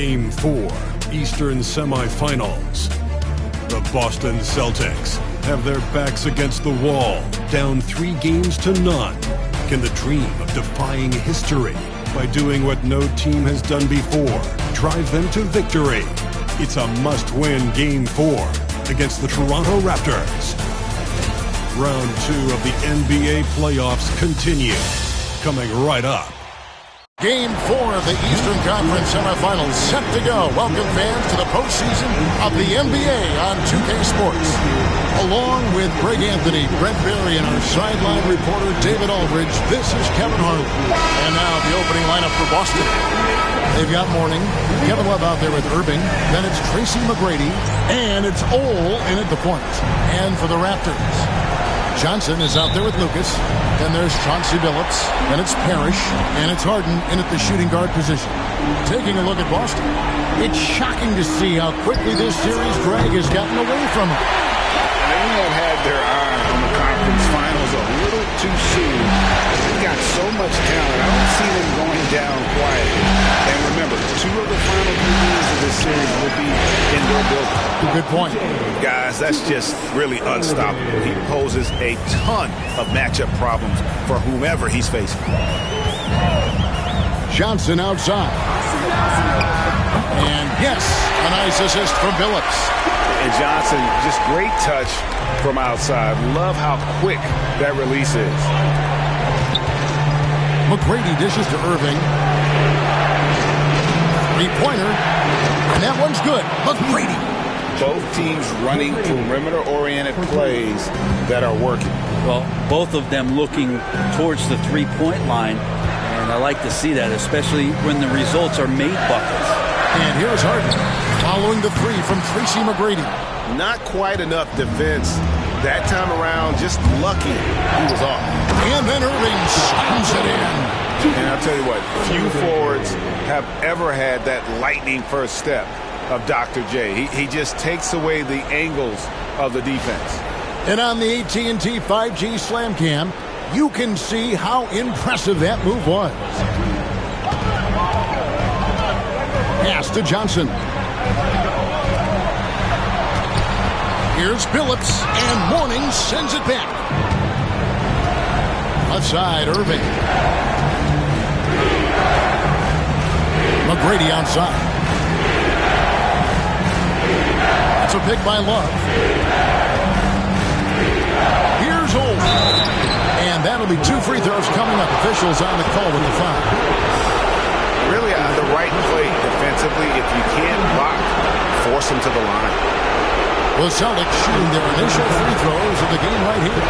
Game 4, Eastern Semifinals. The Boston Celtics have their backs against the wall, down 3 games to none. Can the dream of defying history by doing what no team has done before drive them to victory? It's a must-win Game 4 against the Toronto Raptors. Round 2 of the NBA playoffs continue. Coming right up. Game 4 of the Eastern Conference semifinals set to go. Welcome fans to the postseason of the NBA on 2K Sports. Along with Greg Anthony, Brett Berry, and our sideline reporter David Aldridge, this is Kevin Harlan. And now the opening lineup for Boston. They've got Mourning, Kevin Love out there with Irving, then it's Tracy McGrady, and it's Ole in at the point. And for the Raptors, Johnson is out there with Lucas. Then there's Chauncey Billups. Then it's Parrish. And it's Harden in at the shooting guard position. Taking a look at Boston. It's shocking to see how quickly this series drag has gotten away from them. They have had their eye on the conference finals a little too soon. They've got so much talent. I don't see them going down quietly. And remember, 2 of the final 3 games of this series will be in their building. Good point. Guys, that's just really unstoppable. He poses a ton of matchup problems for whomever he's facing. Johnson outside. And yes, a nice assist from Billups. And Johnson, just great touch from outside. Love how quick that release is. McGrady dishes to Irving. 3-pointer. And that one's good. McGrady. Both teams running perimeter-oriented plays that are working. Well, both of them looking towards the three-point line. And I like to see that, especially when the results are made buckets. And here's Harden following the 3 from Tracy McGrady. Not quite enough defense that time around. Just lucky he was off. And then Irving slams it in. And I'll tell you what, few forwards have ever had that lightning first step of Dr. J. He just takes away the angles of the defense. And on the AT&T 5G Slam Cam, you can see how impressive that move was. Pass to Johnson. Here's Billups, and Mourning sends it back. Left side, Irving. McGrady outside. That's a pick by Love. Here's Ole. And that'll be 2 free throws coming up. Officials on the call with the foul. Really on the right play defensively. If you can't block, force him to the line. The Celtics shooting their initial free throws of the game right here.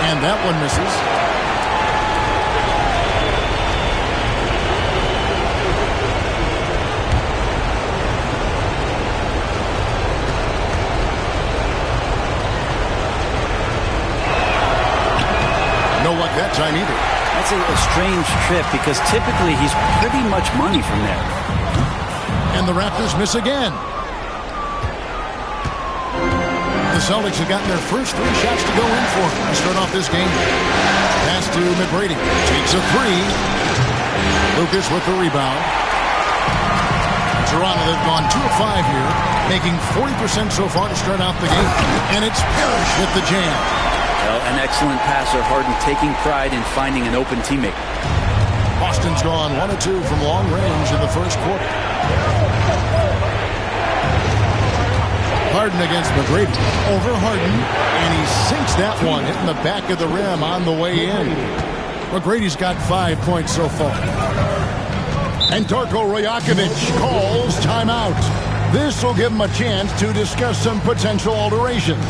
And that one misses. That time either. That's a strange trip because typically he's pretty much money from there. And the Raptors miss again. The Celtics have gotten their first 3 shots to go in for to start off this game. Pass to McGrady. Takes a 3. Lucas with the rebound. Toronto, they've gone 2 of 5 here, making 40% so far to start out the game. And it's Parrish with the jam. Well, an excellent passer, Harden taking pride in finding an open teammate. Boston's gone 1 of 2 from long range in the first quarter. Harden against McGrady. Over Harden, and he sinks that one, hitting the back of the rim on the way in. McGrady's got 5 points so far. And Darko Rajakovic calls timeout. This will give him a chance to discuss some potential alterations.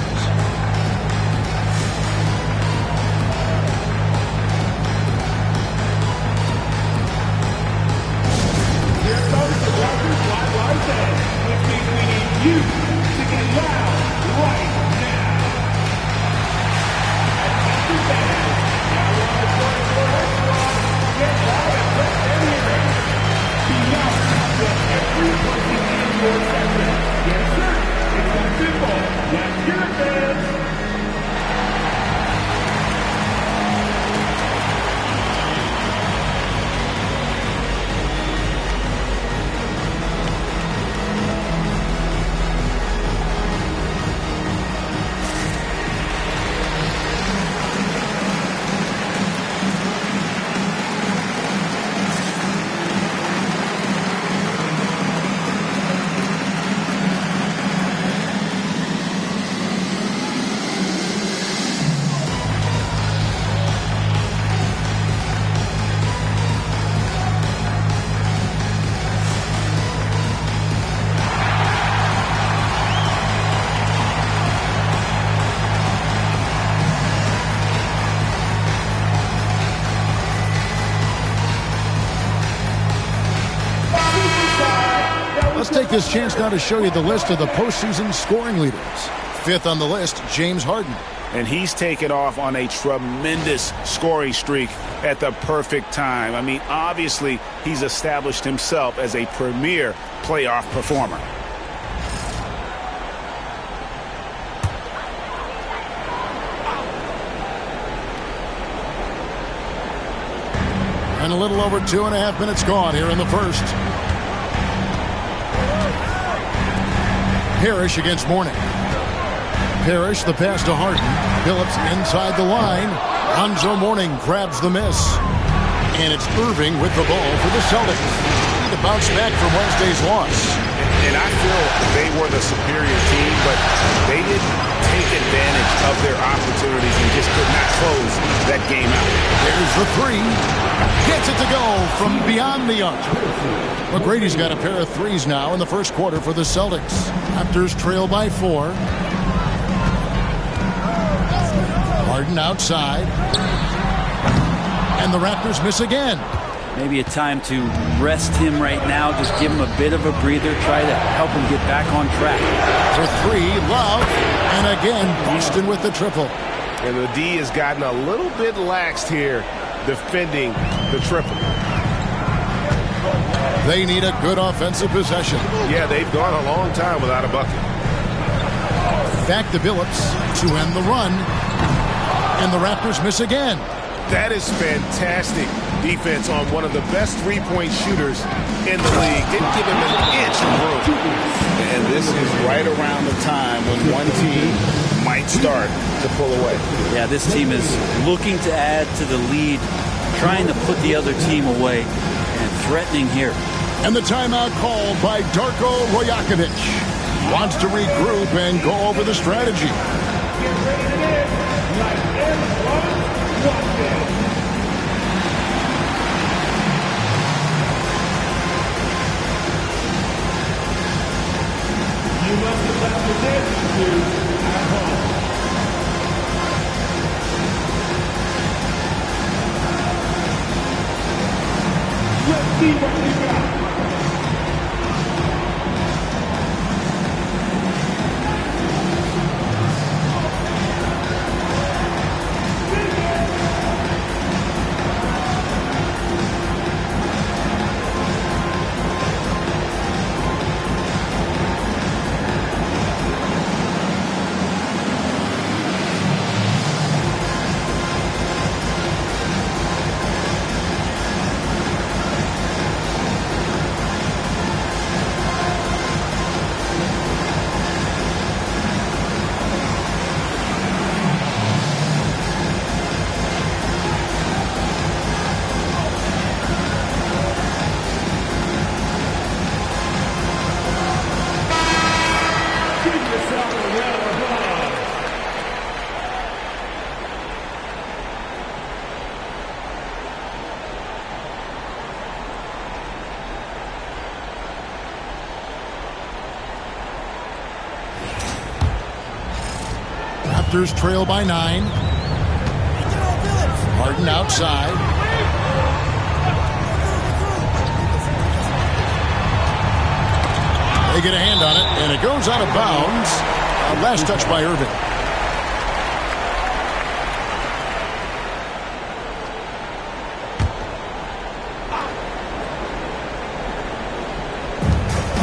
Let's take this chance now to show you the list of the postseason scoring leaders. Fifth on the list, James Harden. And he's taken off on a tremendous scoring streak at the perfect time. I mean, obviously, he's established himself as a premier playoff performer. And a little over 2.5 minutes gone here in the first. Parrish against Mourning. Parrish, the pass to Harden. Phillips inside the line. Lonzo Mourning grabs the miss. And it's Irving with the ball for the Celtics. To bounce back from Wednesday's loss. And I feel they were the superior team, but they didn't take advantage of their opportunities and just could not close that game out. There's the three. Gets it to go from beyond the arc. McGrady's got a pair of threes now in the first quarter for the Celtics. Raptors trail by 4. Harden outside. And the Raptors miss again. Maybe a time to rest him right now. Just give him a bit of a breather. Try to help him get back on track. For 3, Love. And again, Boston with the triple. And the D has gotten a little bit laxed here defending the triple. They need a good offensive possession. Yeah, they've gone a long time without a bucket. Back to Billups to end the run. And the Raptors miss again. That is fantastic defense on one of the best three-point shooters in the league. Didn't give him an inch of room. And this is right around the time when one team might start to pull away. Yeah, this team is looking to add to the lead, trying to put the other team away, and threatening here. And the timeout called by Darko Rajakovic. Wants to regroup and go over the strategy. You must have left the dance at home. Let's see what you got. Raptors trail by 9. Harden outside. They get a hand on it, and it goes out of bounds. Last touch by Irving.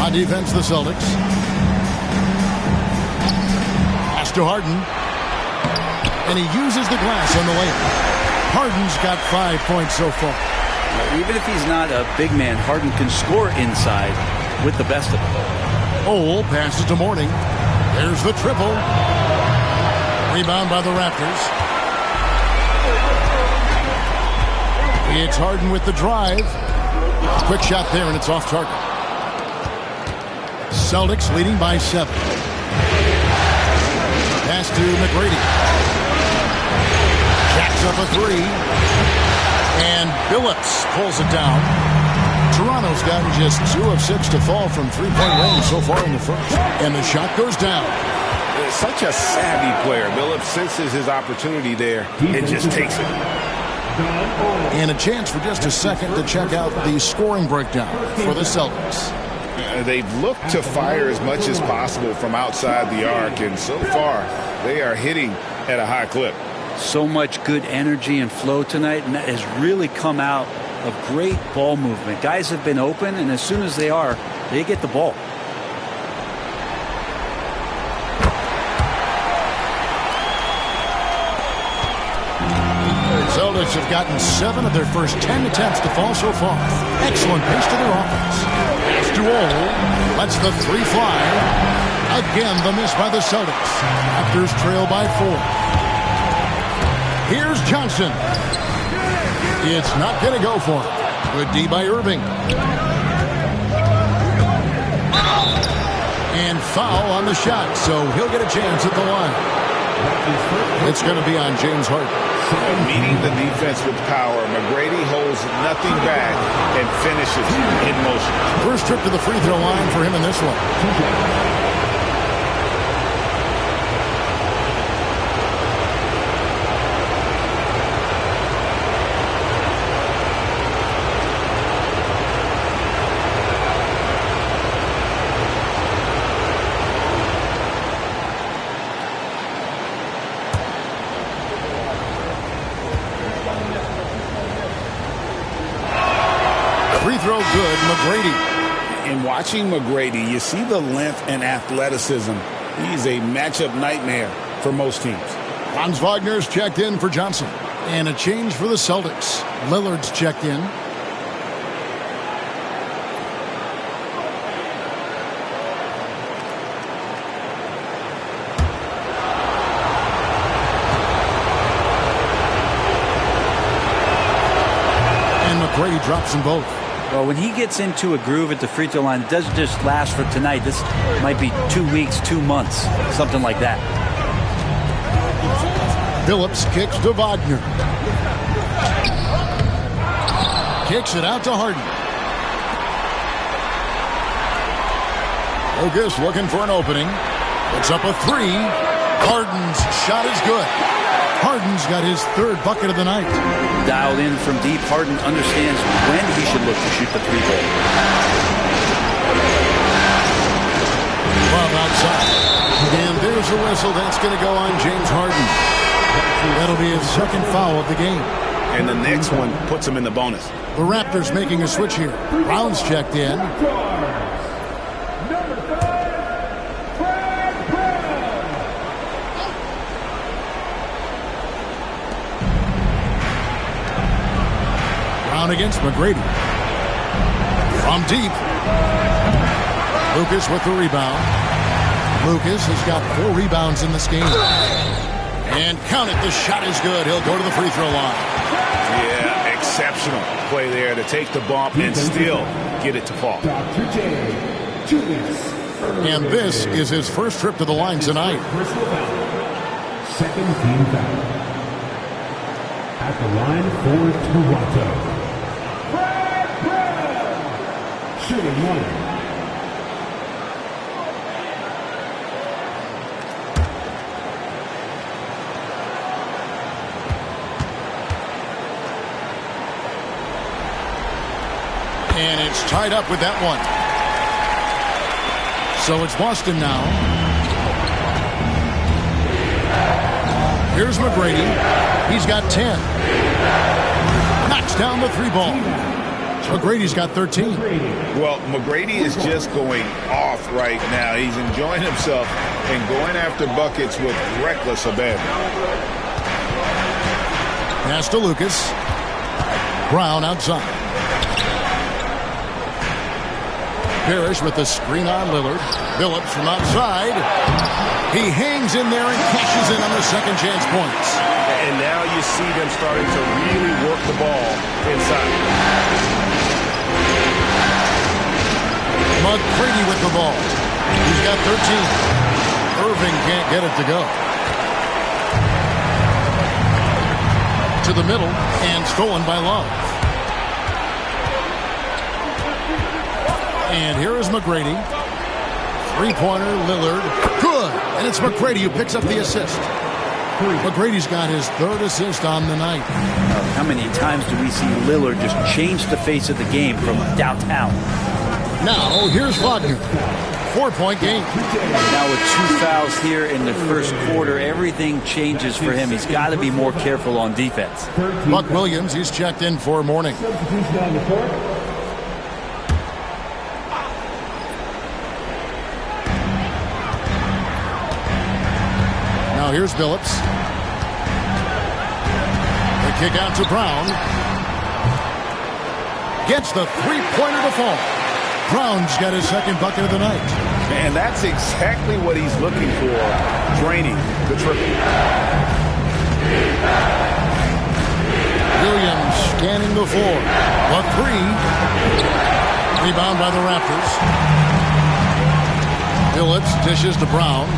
On defense, the Celtics. Pass to Harden. And he uses the glass on the layup. Harden's got 5 points so far. Even if he's not a big man, Harden can score inside with the best of them. Ole passes to Mourning. There's the triple. Rebound by the Raptors. It's Harden with the drive. Quick shot there, and it's off target. Celtics leading by 7. Pass to McGrady. Jacks up a 3. And Billups pulls it down. Toronto's gotten just 2 of 6 to fall from three-point range so far in the first. And the shot goes down. Such a savvy player. Billups senses his opportunity there and just takes it. And a chance for just a second to check out the scoring breakdown for the Celtics. They've looked to fire as much as possible from outside the arc, and so far they are hitting at a high clip. So much good energy and flow tonight, and that has really come out of great ball movement. Guys have been open, and as soon as they are, they get the ball. Celtics have gotten 7 of their first 10 attempts to fall so far. Excellent pace to their offense. Pass to Ole. Lets the 3 fly. Again, the miss by the Celtics. Raptors trail by 4. Here's Johnson. It's not going to go for him. Good D by Irving. And foul on the shot, so he'll get a chance at the line. It's going to be on James Harden. Meeting the defense with power, McGrady holds nothing back and finishes in motion. First trip to the free throw line for him in this one. Free throw good, McGrady. In watching McGrady, you see the length and athleticism. He's a matchup nightmare for most teams. Franz Wagner's checked in for Johnson. And a change for the Celtics. Lillard's checked in. And McGrady drops them both. Well, when he gets into a groove at the free throw line, it doesn't just last for tonight. This might be 2 weeks, 2 months, something like that. Billups kicks to Wagner. Kicks it out to Harden. Bogus looking for an opening. Puts up a 3. Harden's shot is good. Harden's got his 3rd bucket of the night. Dialed in from deep, Harden understands when he should look to shoot the 3-ball. Love outside. And there's a whistle. That's going to go on James Harden. That'll be his 2nd foul of the game. And the next one puts him in the bonus. The Raptors making a switch here. Brown's checked in. Brown against McGrady. From deep. Lucas with the rebound. Lucas has got 4 rebounds in this game. And count it, the shot is good. He'll go to the free throw line. Yeah, exceptional play there to take the bump and still get it to fall. And this is his first trip to the line tonight. Second team foul. At the line for Toronto. Shooting 1. And it's tied up with that one. So it's Boston now. Here's McGrady. He's got 10. Knocks down the 3 ball. McGrady's got 13. Well, McGrady is just going off right now. He's enjoying himself and going after buckets with reckless abandon. Pass to Lucas. Brown outside. Parrish with the screen on Lillard. Phillips from outside. He hangs in there and cashes in on the second chance points. And now you see them starting to really work the ball inside. McGrady with the ball. He's got 13. Irving can't get it to go. To the middle and stolen by Love. And here is McGrady. Three-pointer, Lillard. Good. And it's McGrady who picks up the assist. McGrady's got his third assist on the night. How many times do we see Lillard just change the face of the game from downtown? Now, here's Wagner. 4-point game. Now with 2 fouls here in the first quarter, everything changes for him. He's got to be more careful on defense. Buck Williams, he's checked in for Morning. Now here's Phillips. The kick out to Brown. Gets the three-pointer to fall. Brown's got his second bucket of the night. And that's exactly what he's looking for, draining the triple. Williams scanning the floor. A three. Rebound by the Raptors. Phillips dishes to Brown.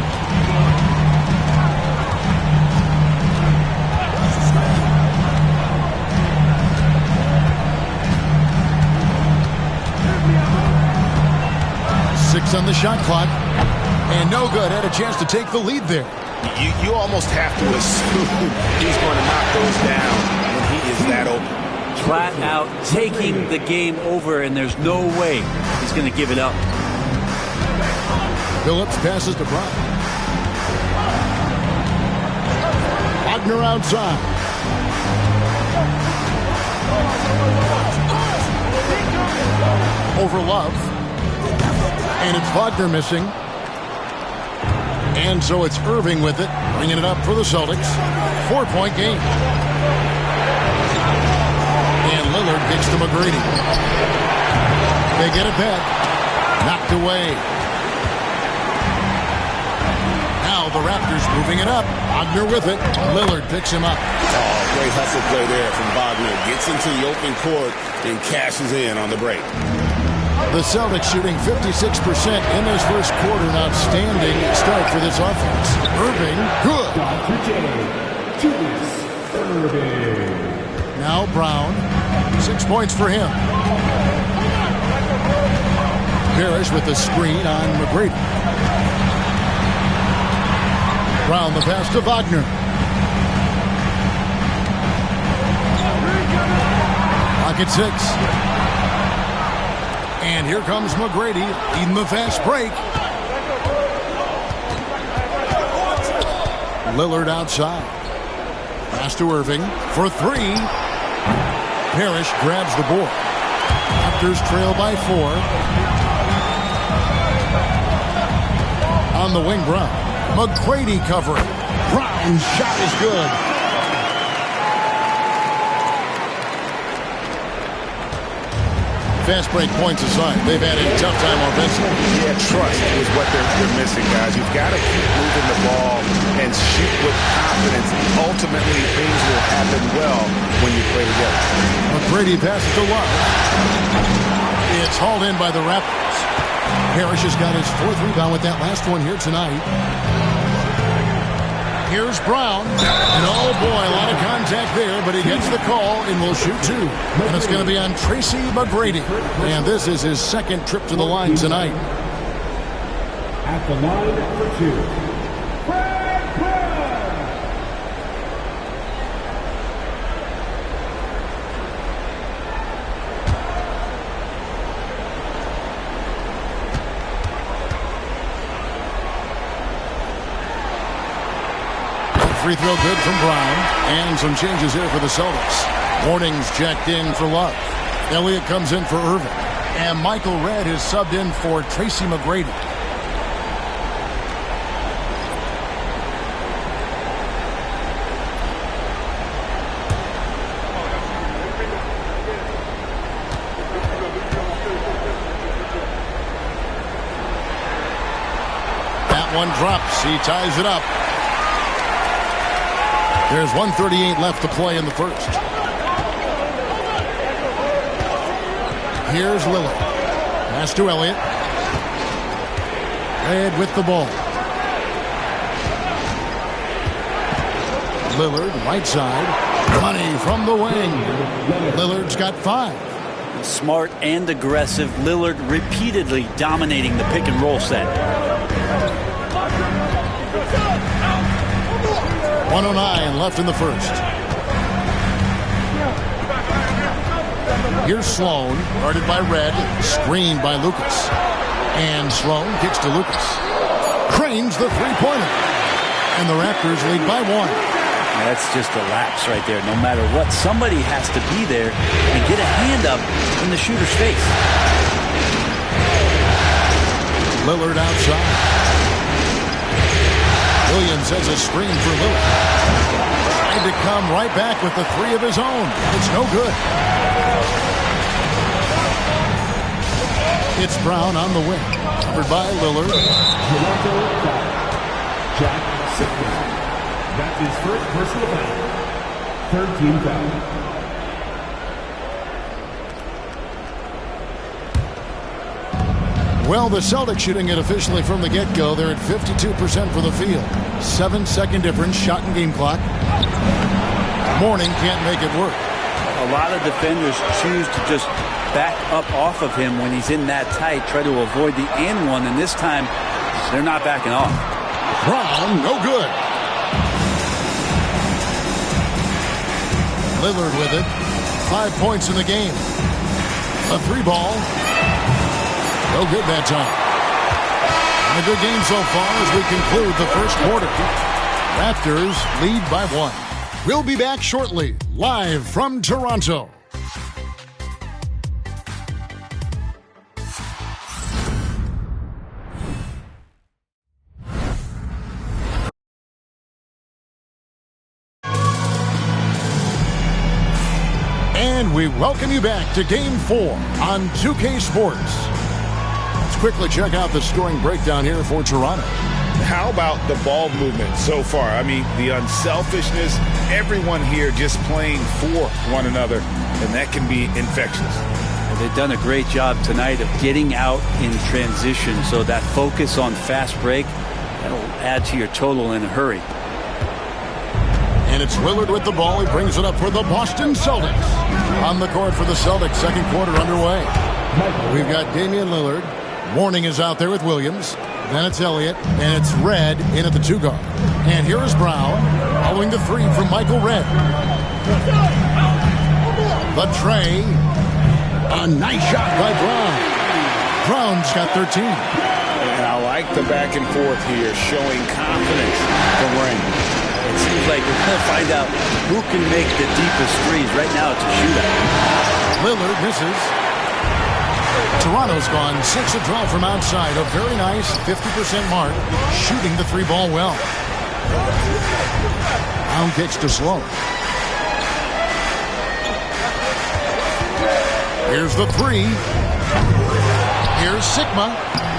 Six on the shot clock. And no good. Had a chance to take the lead there. You almost have to assume he's going to knock those down when he is that open. Flat out taking the game over, and there's no way he's going to give it up. Phillips passes to Brown. Wagner outside. Over Love. And it's Wagner missing. And so it's Irving with it, bringing it up for the Celtics. 4-point game. And Lillard kicks to McGrady. They get it back. Knocked away. Now the Raptors moving it up. Wagner with it. Lillard picks him up. Oh, great hustle play there from Wagner. Gets into the open court and cashes in on the break. The Celtics shooting 56% in this first quarter. An outstanding start for this offense. Irving, good. Now Brown. 6 points for him. Parrish with the screen on McGrady. Brown the pass to Wagner. Pocket 6. And here comes McGrady leading the fast break. Lillard outside. Pass to Irving for three. Parrish grabs the board. Raptors trail by 4. On the wing, Brown. McGrady covering. Brown's shot is good. Fast break points aside, they've had a tough time offensively. Yeah, trust is what they're missing, guys. You've got to keep moving the ball and shoot with confidence. Ultimately, things will happen well when you play together. McGrady passes to Love. It's hauled in by the Raptors. Parrish has got his 4th rebound with that last one here tonight. Here's Brown. And oh boy, a lot of contact there, but he gets the call and will shoot 2. And it's going to be on Tracy McGrady. And this is his second trip to the line tonight. At the line for 2. Free throw good from Brown. And some changes here for the Celtics. Morning's checked in for Love. Elliott comes in for Irving. And Michael Redd is subbed in for Tracy McGrady. That one drops. He ties it up. There's 1:38 left to play in the first. Here's Lillard. Pass to Elliott. Redd with the ball. Lillard, right side. Money from the wing. Lillard's got 5. Smart and aggressive. Lillard repeatedly dominating the pick and roll set. 1:09 left in the first. Here's Sloan, guarded by Redd, screened by Lucas. And Sloan kicks to Lucas. Cranes the three-pointer. And the Raptors lead by 1. That's just a lapse right there. No matter what, somebody has to be there and get a hand up in the shooter's face. Lillard outside. Williams has a screen for Lillard. Tried to come right back with the 3 of his own. It's no good. It's Brown on the wing. Covered by Lillard. Jack Sickman. That's his first personal foul. 13 foul. Well, the Celtics shooting it officially from the get-go. They're at 52% for the field. 7-second difference, shot and game clock. Mourning can't make it work. A lot of defenders choose to just back up off of him when he's in that tight, try to avoid the and one, and this time they're not backing off. Brown, no good. Lillard with it. 5 points in the game. A 3-ball. No good that time. And a good game so far as we conclude the first quarter. Raptors lead by 1. We'll be back shortly, live from Toronto. And we welcome you back to Game 4 on 2K Sports. Let's quickly check out the scoring breakdown here for Toronto. How about the ball movement so far? I mean, the unselfishness, everyone here just playing for one another, and that can be infectious. And they've done a great job tonight of getting out in transition, so that focus on fast break, that'll add to your total in a hurry. And it's Lillard with the ball. He brings it up for the Boston Celtics. On the court for the Celtics, second quarter underway. We've got Damian Lillard. Mourning is out there with Williams. Then it's Elliott, and it's Redd in at the 2 guard. And here is Brown, following the 3 from Michael Redd. The tray. A nice shot by Brown. Brown's got 13. And I like the back and forth here, showing confidence from Rain. It seems like we're going to find out who can make the deepest threes. Right now it's a shootout. Lillard misses. Toronto's gone 6 of 12 from outside. A very nice 50% mark. Shooting the 3-ball well. Brown kicks to Sloan. Here's the 3. Here's Sigma.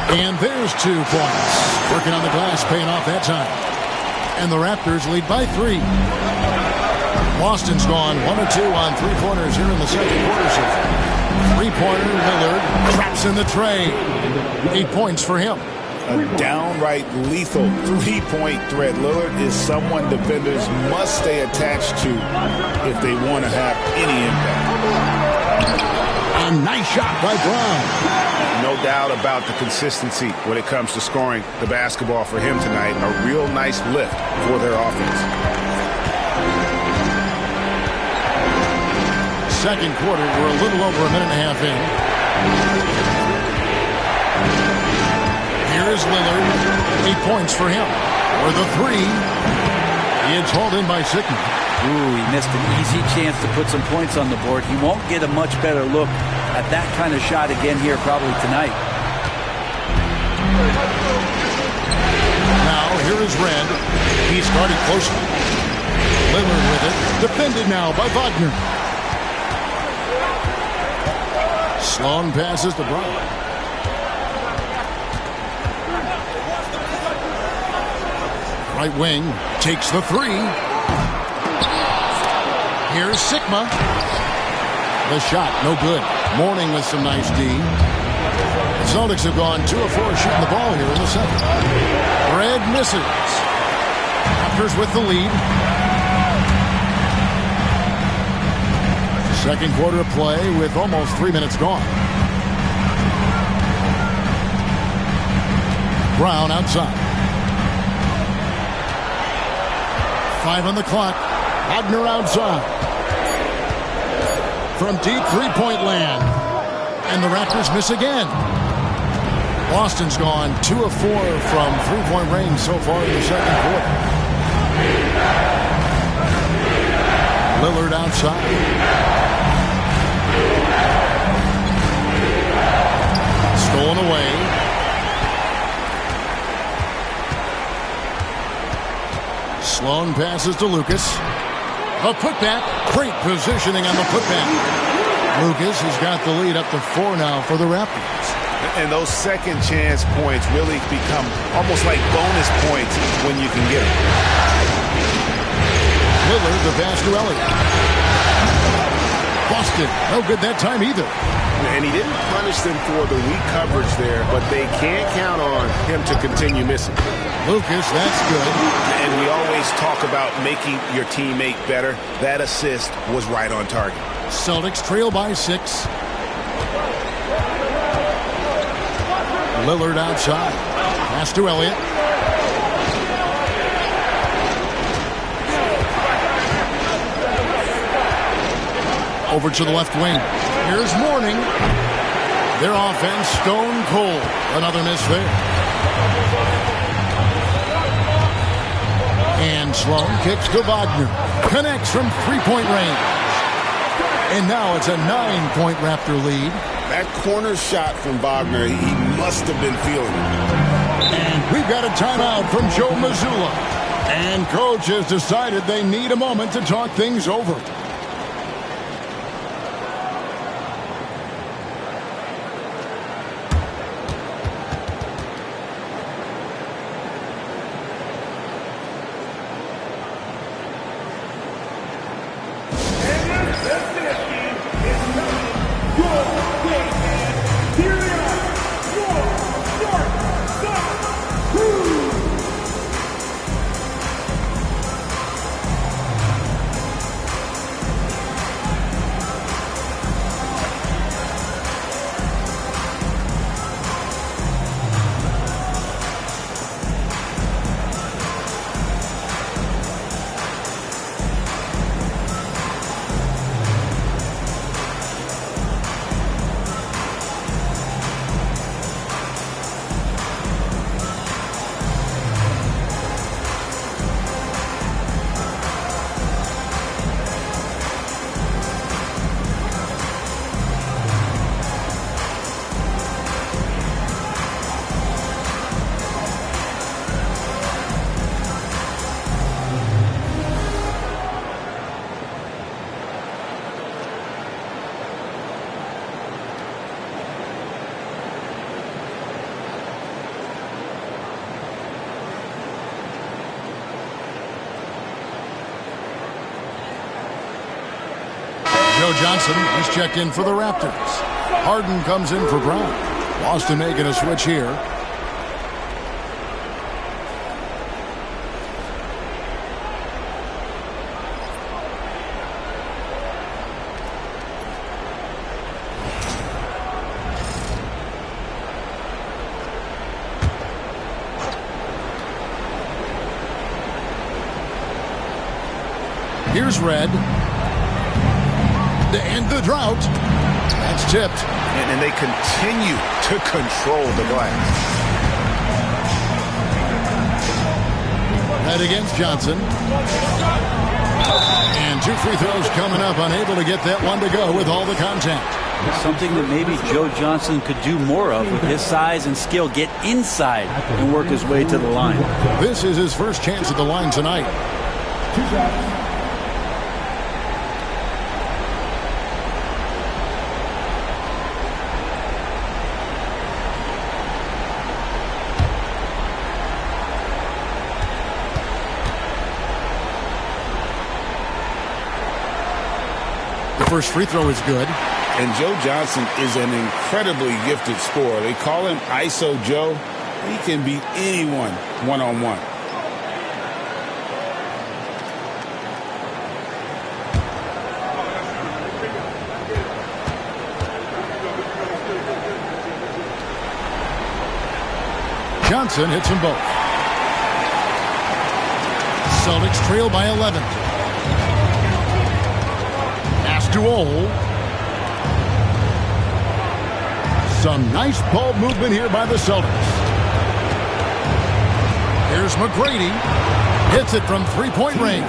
And there's 2 points. Working on the glass, paying off that time. And the Raptors lead by 3. Boston's gone 1 of 2 on 3-pointers here in the second quarter. 3-pointer, Lillard traps in the tray. 8 points for him. A downright lethal 3-point threat. Lillard is someone defenders must stay attached to if they want to have any impact. A nice shot by Brown. No doubt about the consistency when it comes to scoring the basketball for him tonight. A real nice lift for their offense. Second quarter, we're a little over a minute and a half in. Here's Lillard. 8 points for him. For the 3. It's hauled in by Sickman. Ooh, he missed an easy chance to put some points on the board. He won't get a much better look at that kind of shot again here probably tonight. Now, here is Red. He's guarded closely. Lillard with it. Defended now by Wagner. Sloan passes to Brown. Right wing takes the three. Here's Sigma. The shot, no good. Mourning with some nice D. The Celtics have gone 2 of 4 shooting the ball here in the second. Red misses. Raptors with the lead. Second quarter of play with almost 3 minutes gone. Brown outside. 5 on the clock. Wagner outside. From deep three-point land. And the Raptors miss again. Boston's gone 2 of 4 from three-point range so far in the second quarter. Lillard outside. Stolen away. Sloan passes to Lucas. A putback. Great positioning on the putback. Lucas has got the lead up to 4 now for the Raptors. And those second chance points really become almost like bonus points when you can get them. Lillard, the pass to Elliott. Busted. No good that time either. And he didn't punish them for the weak coverage there, but they can't count on him to continue missing. Lucas, that's good. And we always talk about making your teammate better. That assist was right on target. Celtics trail by 6. Lillard outside. Pass to Elliott. Over to the left wing. Here's Mourning. Their offense stone cold. Another miss there. And Sloan kicks to Wagner. Connects from three-point range. And now it's a 9-point Raptor lead. That corner shot from Wagner, he must have been feeling it. And we've got a timeout from Joe Mazzulla. And coach has decided they need a moment to talk things over. Joe Johnson, he's checked in for the Raptors. Harden comes in for Brown. Boston making a switch here. Here's Red. To end the drought. That's tipped. And they continue to control the glass. Head against Johnson. And 2 free throws coming up, unable to get that one to go with all the contact. Something that maybe Joe Johnson could do more of with his size and skill. Get inside and work his way to the line. This is his first chance at the line tonight. 2 shots. First free throw is good. And Joe Johnson is an incredibly gifted scorer. They call him ISO Joe. He can beat anyone one-on-one. Johnson hits them both. Celtics trail by 11. Duel. Some nice ball movement here by the Celtics. Here's McGrady. Hits it from three-point range.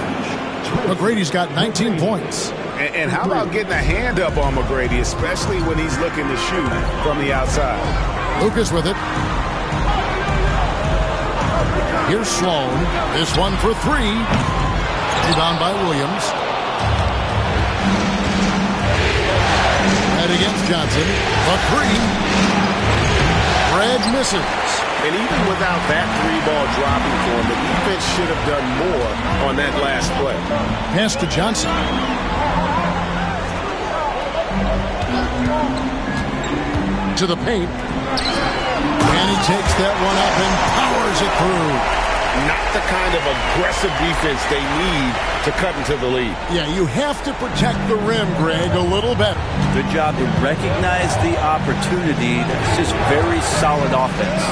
McGrady's got 19 points. And how about getting a hand up on McGrady, especially when he's looking to shoot from the outside? Lucas with it. Here's Sloan. This one for 3. Rebound by Williams. Head against Johnson. A 3. Fred misses. And even without that 3-ball dropping for him, the defense should have done more on that last play. Pass to Johnson. To the paint. And he takes that one up and powers it through. Not the kind of aggressive defense they need to cut into the lead. Yeah, you have to protect the rim, Greg, a little better. Good job to recognize the opportunity. That's just very solid offense.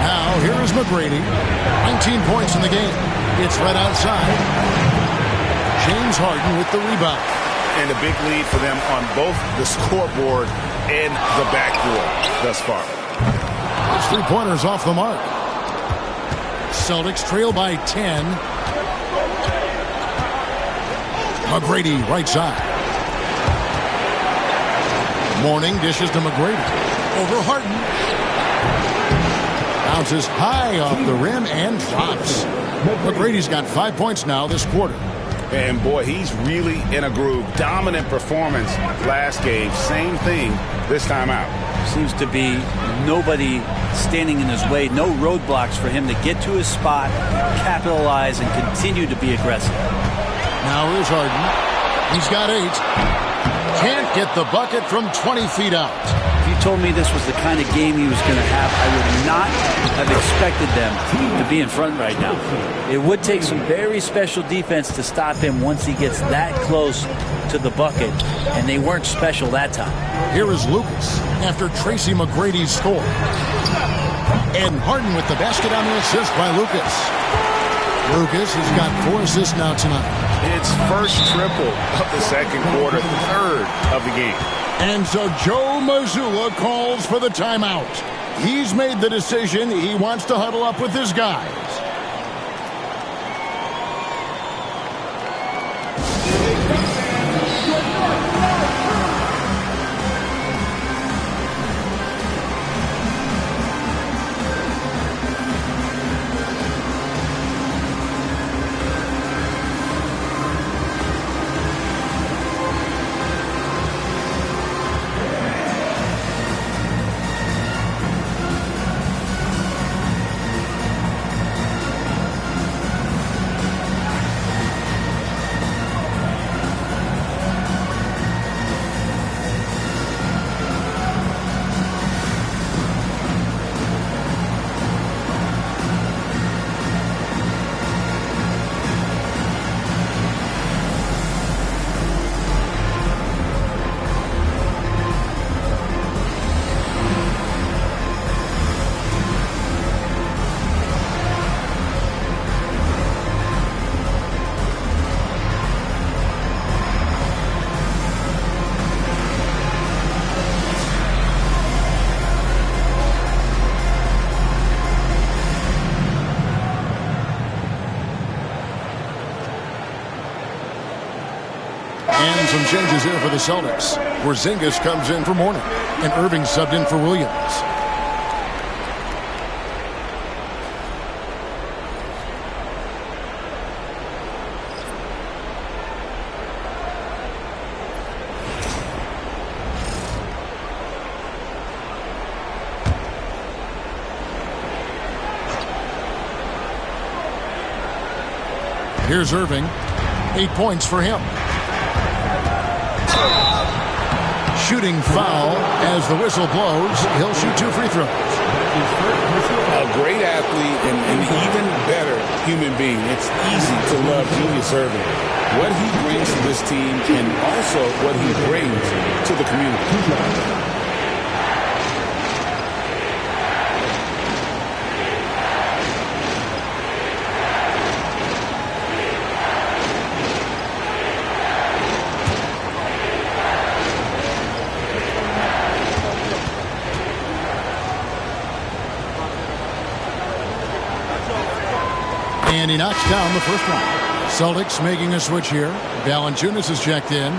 Now, here is McGrady. 19 points in the game. It's right outside. James Harden with the rebound. And a big lead for them on both the scoreboard and the backboard thus far. Those 3-pointers off the mark. Celtics trail by 10. McGrady right side. Mourning dishes to McGrady. Over Harden. Bounces high off the rim and drops. McGrady's got 5 points now this quarter. And boy, he's really in a groove. Dominant performance last game. Same thing this time out. Seems to be nobody standing in his way. No roadblocks for him to get to his spot, capitalize, and continue to be aggressive. Now here's Harden. He's got 8. Can't get the bucket from 20 feet out. If you told me this was the kind of game he was going to have, I would not have expected them to be in front right now. It would take some very special defense to stop him once he gets that close to the bucket, and they weren't special that time. Here is Lucas after Tracy McGrady's score. And Harden with the basket on the assist by Lucas. Lucas has got 4 assists now tonight. It's first triple of the second quarter, third of the game. And so Joe Mazzulla calls for the timeout. He's made the decision. He wants to huddle up with his guys. Some changes here for the Celtics. Porzingis comes in for Mourning, and Irving subbed in for Williams. Here's Irving. 8 points for him. Shooting foul as the whistle blows. He'll shoot 2 free throws. A great athlete and an even better human being. It's easy to love Julius Irving. What he brings to this team and also what he brings to the community. And he knocks down the first one. Celtics making a switch here. Valanciunas is checked in.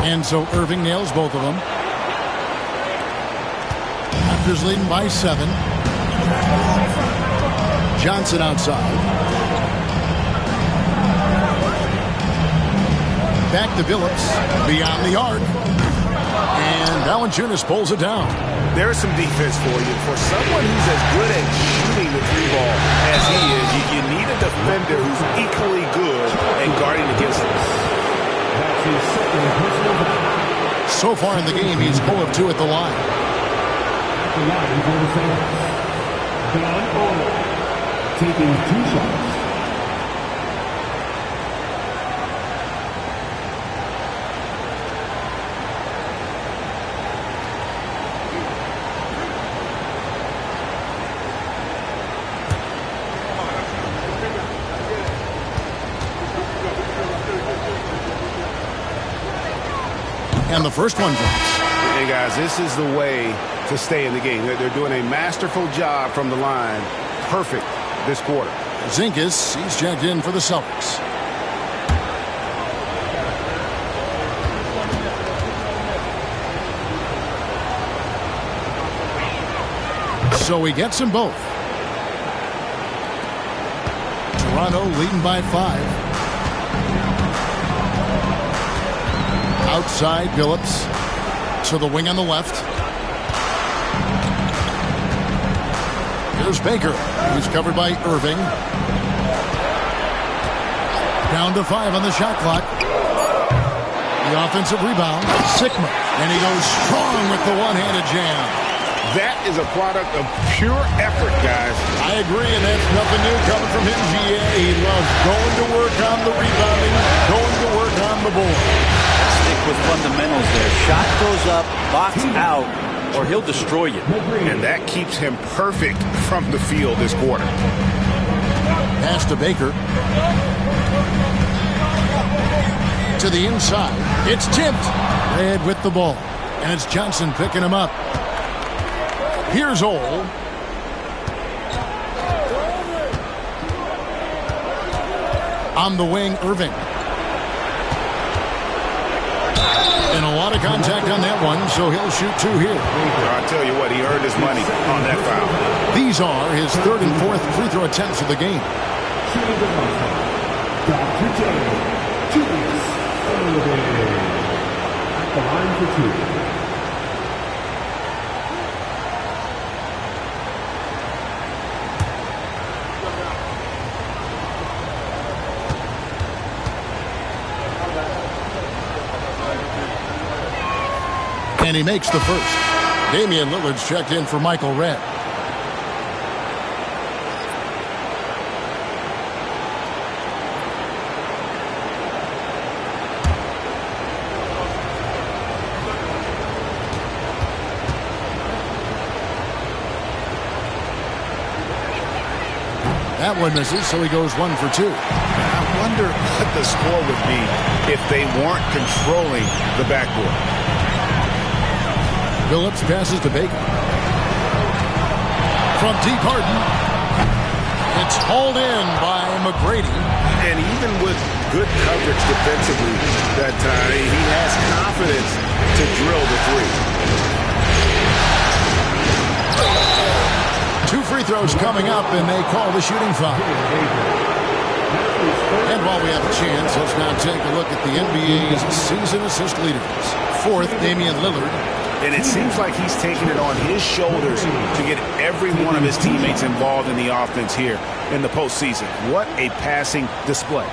And so Irving nails both of them. Raptors leading by 7. Johnson outside. Back to Billups. Beyond the arc. And Valanciunas pulls it down. There's some defense for you. For someone who's as good at shooting the 3-ball as he is, you need a defender who's equally good at guarding against him. That's his second personal foul. So far in the game, he's 0 of 2 at the line. The line for the Celtics. Don Owen taking 2 shots. And the first one drops. Hey, guys, this is the way to stay in the game. They're doing a masterful job from the line. Perfect this quarter. Zinkis, he's checked in for the Celtics. So he gets them both. Toronto leading by 5. Outside Billups to the wing on the left. Here's Baker. He's covered by Irving. Down to 5 on the shot clock. The offensive rebound. Sigma. And he goes strong with the one-handed jam. That is a product of pure effort, guys. I agree, and that's nothing new coming from him, GA. He loves going to work on the rebounding, going to work on the board. Stick with fundamentals there. Shot goes up, box out, or he'll destroy you. And that keeps him perfect from the field this quarter. Pass to Baker. To the inside. It's tipped. Red with the ball. And it's Johnson picking him up. Here's Ole. On the wing, Irving. And a lot of contact on that one, so he'll shoot 2 here. I'll tell you what, he earned his money on that foul. These are his 3rd and 4th free throw attempts of the game. Dr. J. Julius Irving at the line for 2. And he makes the first. Damian Lillard's checked in for Michael Redd. That one misses, so he goes 1 for 2. wonder what the score would be if they weren't controlling the backboard. Phillips passes to Bacon. From deep, Harden. It's hauled in by McGrady. And even with good coverage defensively that time, he has confidence to drill the three. 2 free throws coming up, and they call the shooting foul. And while we have a chance, let's now take a look at the NBA's season assist leaders. 4th, Damian Lillard. And it seems like he's taking it on his shoulders to get every one of his teammates involved in the offense here in the postseason. What a passing display.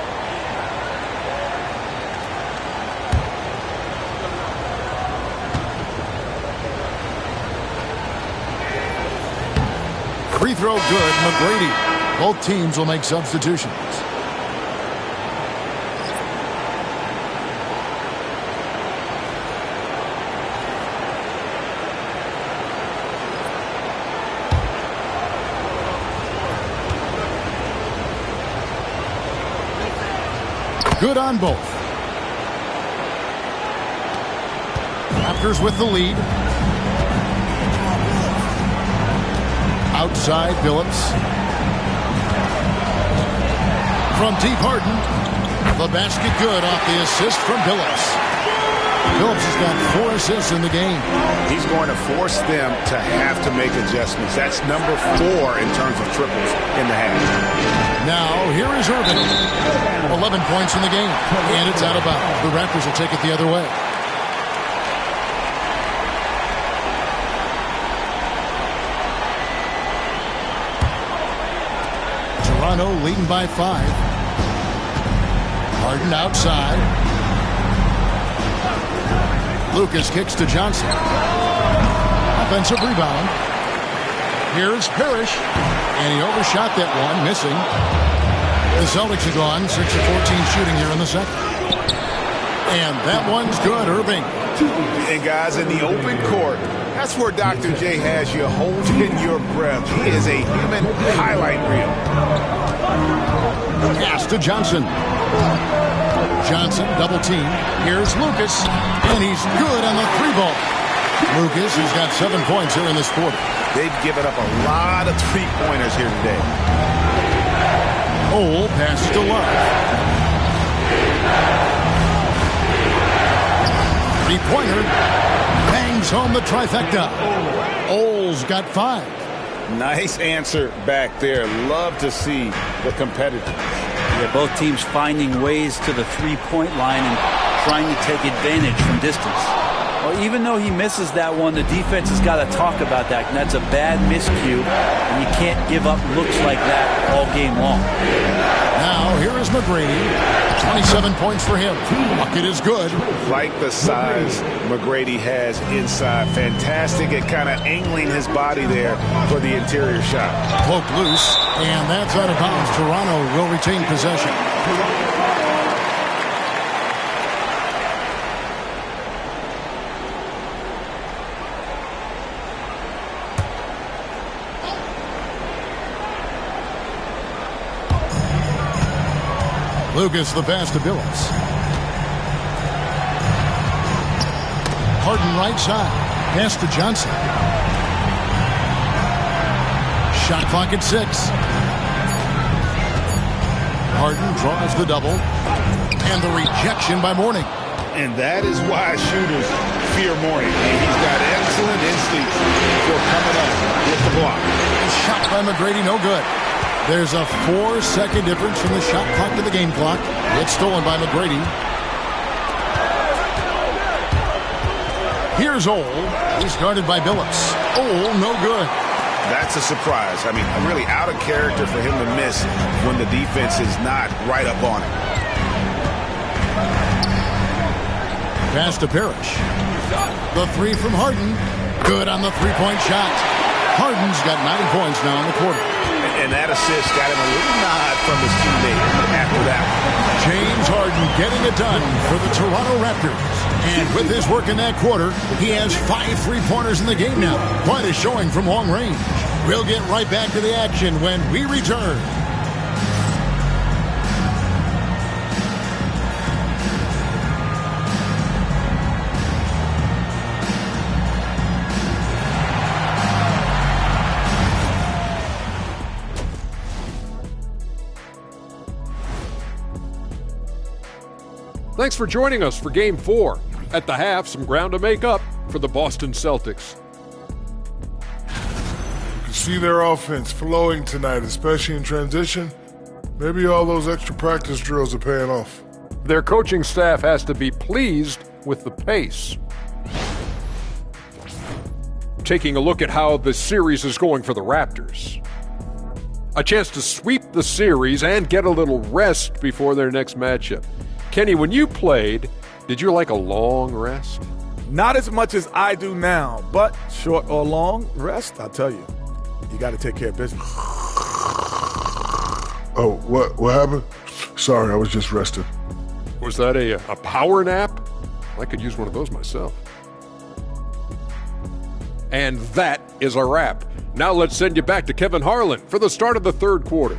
Free throw good, McGrady. Both teams will make substitutions. Good on both. Raptors with the lead. Outside, Phillips. From deep, Harden. The basket good off the assist from Phillips. Phillips has got 4 assists in the game. He's going to force them to have to make adjustments. That's number 4 in terms of triples in the half. Now, here is Irving. 11 points in the game. And it's out of bounds. The Raptors will take it the other way. Toronto leading by 5. Harden outside. Lucas kicks to Johnson. Offensive rebound. Here's Parrish. And he overshot that one, missing. The Celtics are gone 6 of 14 shooting here in the second. And that one's good, Irving. And guys, in the open court, that's where Dr. J has you holding your breath. He is a human highlight reel. Pass to Johnson. Johnson, double team. Here's Lucas. And he's good on the 3-ball. Lucas has got 7 points here in this quarter. They've given up a lot of 3-pointers here today. Ole passes to Love. 3-pointer. Bangs home the trifecta. Ole's got 5. Nice answer back there. Love to see the competitors. Yeah, both teams finding ways to the 3-point line and trying to take advantage from distance. Well, even though he misses that one, the defense has got to talk about that. And that's a bad miscue, and you can't give up looks like that all game long. Now, here is McGrady. 27 points for him. Bucket is good. Like the size McGrady has inside. Fantastic at kind of angling his body there for the interior shot. Poke loose, and that's out of bounds. Toronto will retain possession. Lucas the pass to Billups. Harden right side. Pass to Johnson. Shot clock at 6. Harden draws the double. And the rejection by Mourning. And that is why shooters fear Mourning. He's got excellent instincts for coming up with the block. Shot by McGrady, no good. There's a 4-second difference from the shot clock to the game clock. It's stolen by McGrady. Here's Ole. He's guarded by Billups. Ole, no good. That's a surprise. I mean, really out of character for him to miss when the defense is not right up on him. Pass to Parrish. The 3 from Harden. Good on the 3-point shot. Harden's got 9 points now in the quarter. And that assist got him a little nod from his teammate after that one. James Harden getting it done for the Toronto Raptors. And with his work in that quarter, he has 5 3-pointers in the game now. Quite a showing from long range. We'll get right back to the action when we return. Thanks for joining us for Game 4. At the half, some ground to make up for the Boston Celtics. You can see their offense flowing tonight, especially in transition. Maybe all those extra practice drills are paying off. Their coaching staff has to be pleased with the pace. Taking a look at how the series is going for the Raptors. A chance to sweep the series and get a little rest before their next matchup. Kenny, when you played, did you like a long rest? Not as much as I do now, but short or long rest, I'll tell you, you got to take care of business. Oh, what happened? Sorry, I was just resting. Was that a power nap? I could use one of those myself. And that is a wrap. Now let's send you back to Kevin Harlan for the start of the third quarter.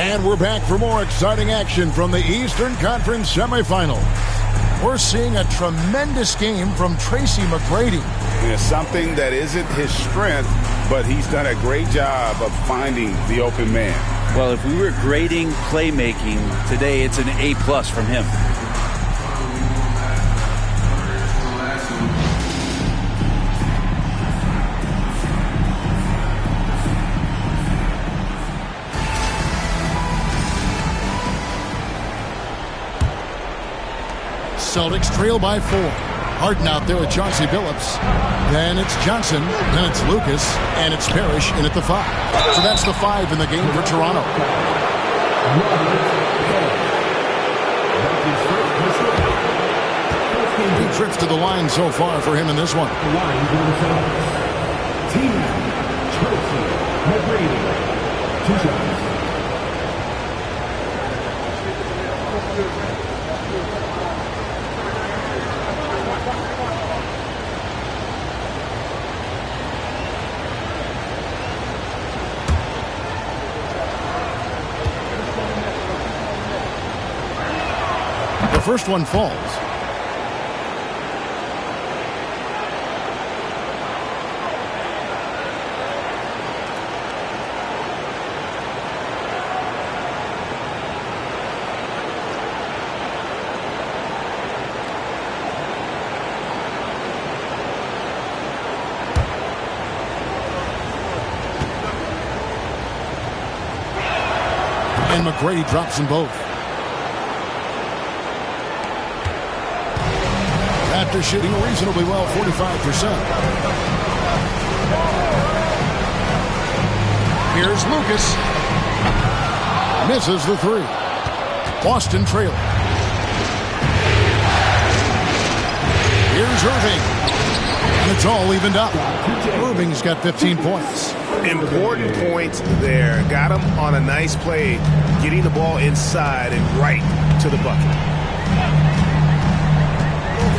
And we're back for more exciting action from the Eastern Conference semifinals. We're seeing a tremendous game from Tracy McGrady. It's something that isn't his strength, but he's done a great job of finding the open man. Well, if we were grading playmaking today, it's an A+ from him. Celtics trail by 4. Harden out there with Chauncey Billups. Then it's Johnson. Then it's Lucas. And it's Parrish in at the 5. So that's the 5 in the game for Toronto. Two trips to the line so far for him in this one. Team Tracy McGrady. 2 shots. The first one falls. And McGrady drops them both. After shooting reasonably well, 45%. Here's Lucas. Misses the 3. Boston trailing. Here's Irving. And it's all evened up. Irving's got 15 points. Important points there. Got him on a nice play, getting the ball inside and right to the bucket.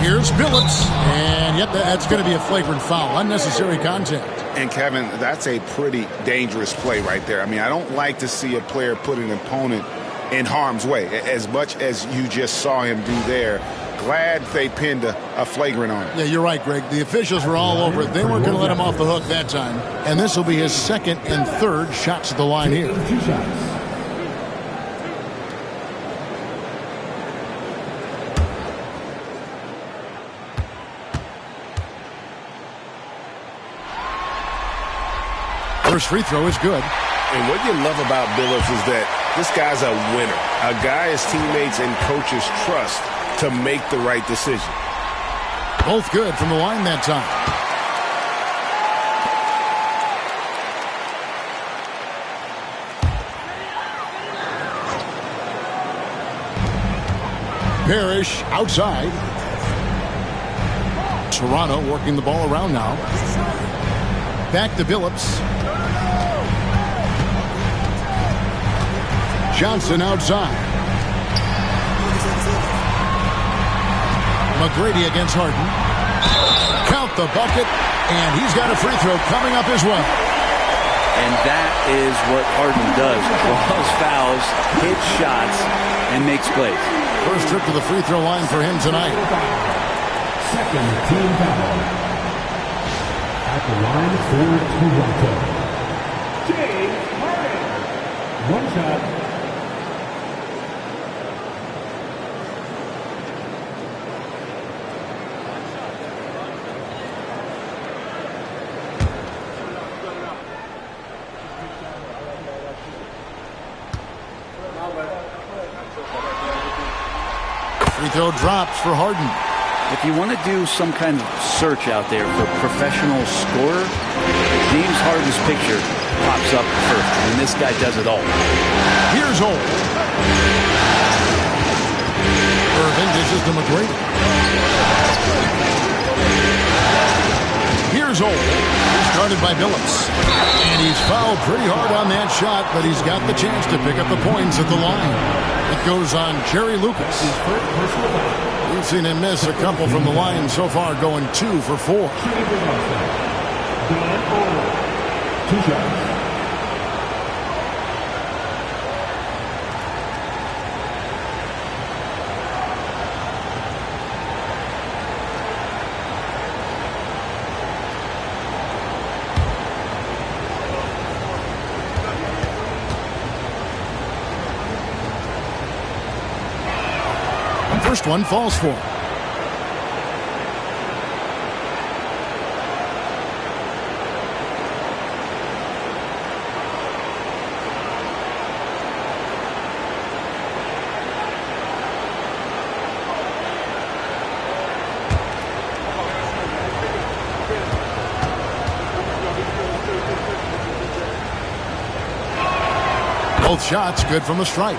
Here's Billups, and yep, that's going to be a flagrant foul. Unnecessary contact. And, Kevin, that's a pretty dangerous play right there. I mean, I don't like to see a player put an opponent in harm's way, as much as you just saw him do there. Glad they pinned a flagrant on him. Yeah, you're right, Greg. The officials were all over it. They weren't going to let him off the hook that time. And this will be his second and third shots at the line here. 2 shots. First free throw is good. And what you love about Billups is that this guy's a winner. A guy his teammates and coaches trust to make the right decision. Both good from the line that time. Parrish outside. Toronto working the ball around now. Back to Billups. Johnson outside. McGrady against Harden. Count the bucket, and he's got a free throw coming up as well. And that is what Harden does. Draws fouls, hits shots, and makes plays. first trip to the free throw line for him tonight. Second team foul. At the line for Toronto, James Harden. One shot. Free throw drops for Harden. If you want to do some kind of search out there for professional scorer, James Harden's picture pops up first, and this guy does it all. Here's Ole. Irving dishes to McGrady. Here's Ole. He's guarded by Billups. And he's fouled pretty hard on that shot, but he's got the chance to pick up the points at the line. It goes on Jerry Lucas. We've seen him miss a couple from the line so far, going 2 for 4. 2 shots. First one falls for him. Both shots good from the stripe.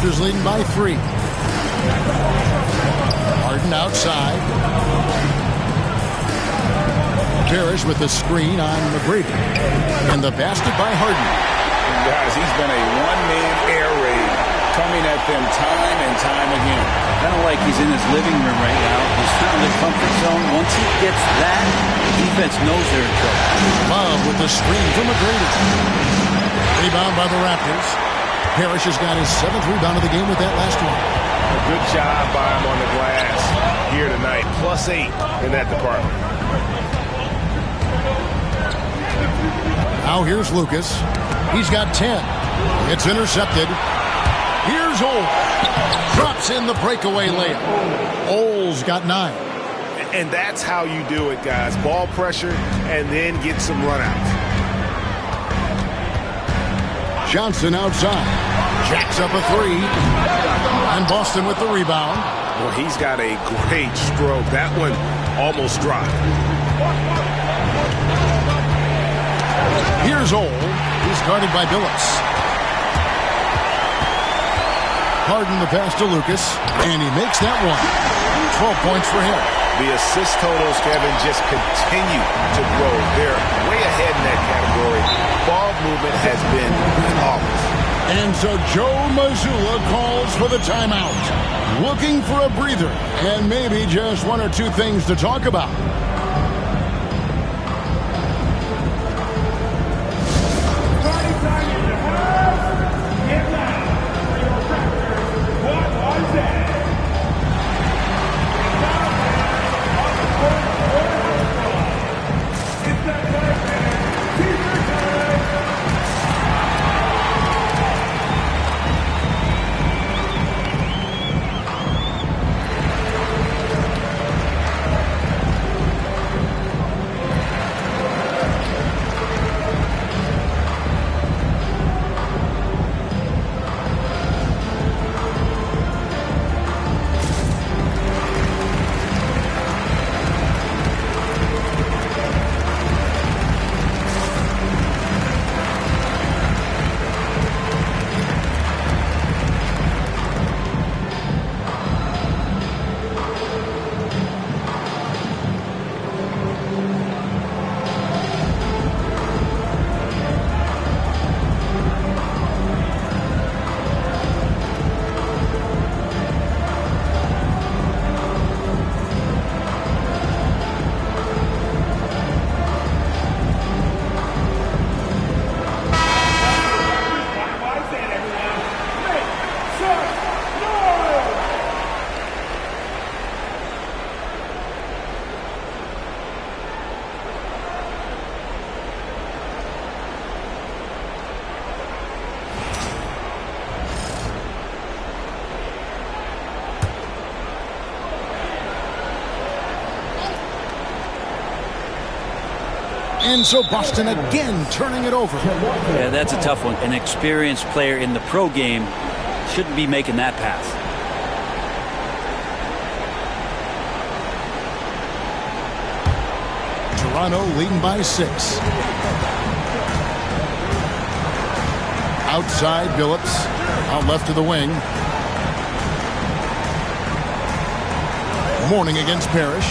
Raptors leading by 3. Harden outside. Parrish with the screen on McGrady. And the basket by Harden. And guys, he's been a one-man air raid coming at them time and time again. Kind of like he's in his living room right now. He's found the comfort zone. Once he gets that, the defense knows they're in trouble. Love with the screen from McGrady. Rebound by the Raptors. Parrish has got his 7th rebound of the game with that last one. A good job by him on the glass here tonight. +8 in that department. Now here's Lucas. He's got 10. It's intercepted. Here's Ole. Drops in the breakaway layup. Ole's got 9. And that's how you do it, guys. Ball pressure and then get some runouts. Johnson outside. Jacks up a 3. And Boston with the rebound. Well, he's got a great stroke. That one almost dropped. Here's Ole. He's guarded by Billups. Harden the pass to Lucas. And he makes that one. 12 points for him. The assist totals, Kevin, just continue to grow. They're way ahead in that category. Ball movement has been flawless. And so Joe Mazzulla calls for the timeout. Looking for a breather and maybe just 1 or 2 things to talk about. And so Boston again turning it over. Yeah, that's a tough one. An experienced player in the pro game shouldn't be making that pass. Toronto leading by 6. Outside, Billups. Out left to the wing. Mourning against Parrish.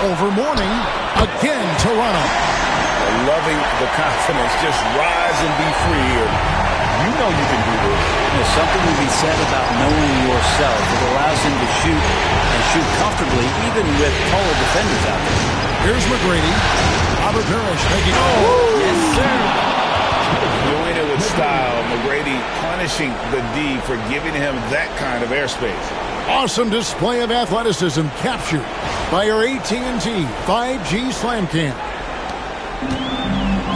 Over Mourning. Again, Toronto. Loving the confidence. Just rise and be free. You know you can do this. There's something to be said about knowing yourself. It allows him to shoot and shoot comfortably, even with taller defenders out there. Here's McGrady. Robert Parrish making. Yes, sir. Doing it with style. McGrady punishing the D for giving him that kind of airspace. Awesome display of athleticism captured by our AT&T 5G Slam Cam.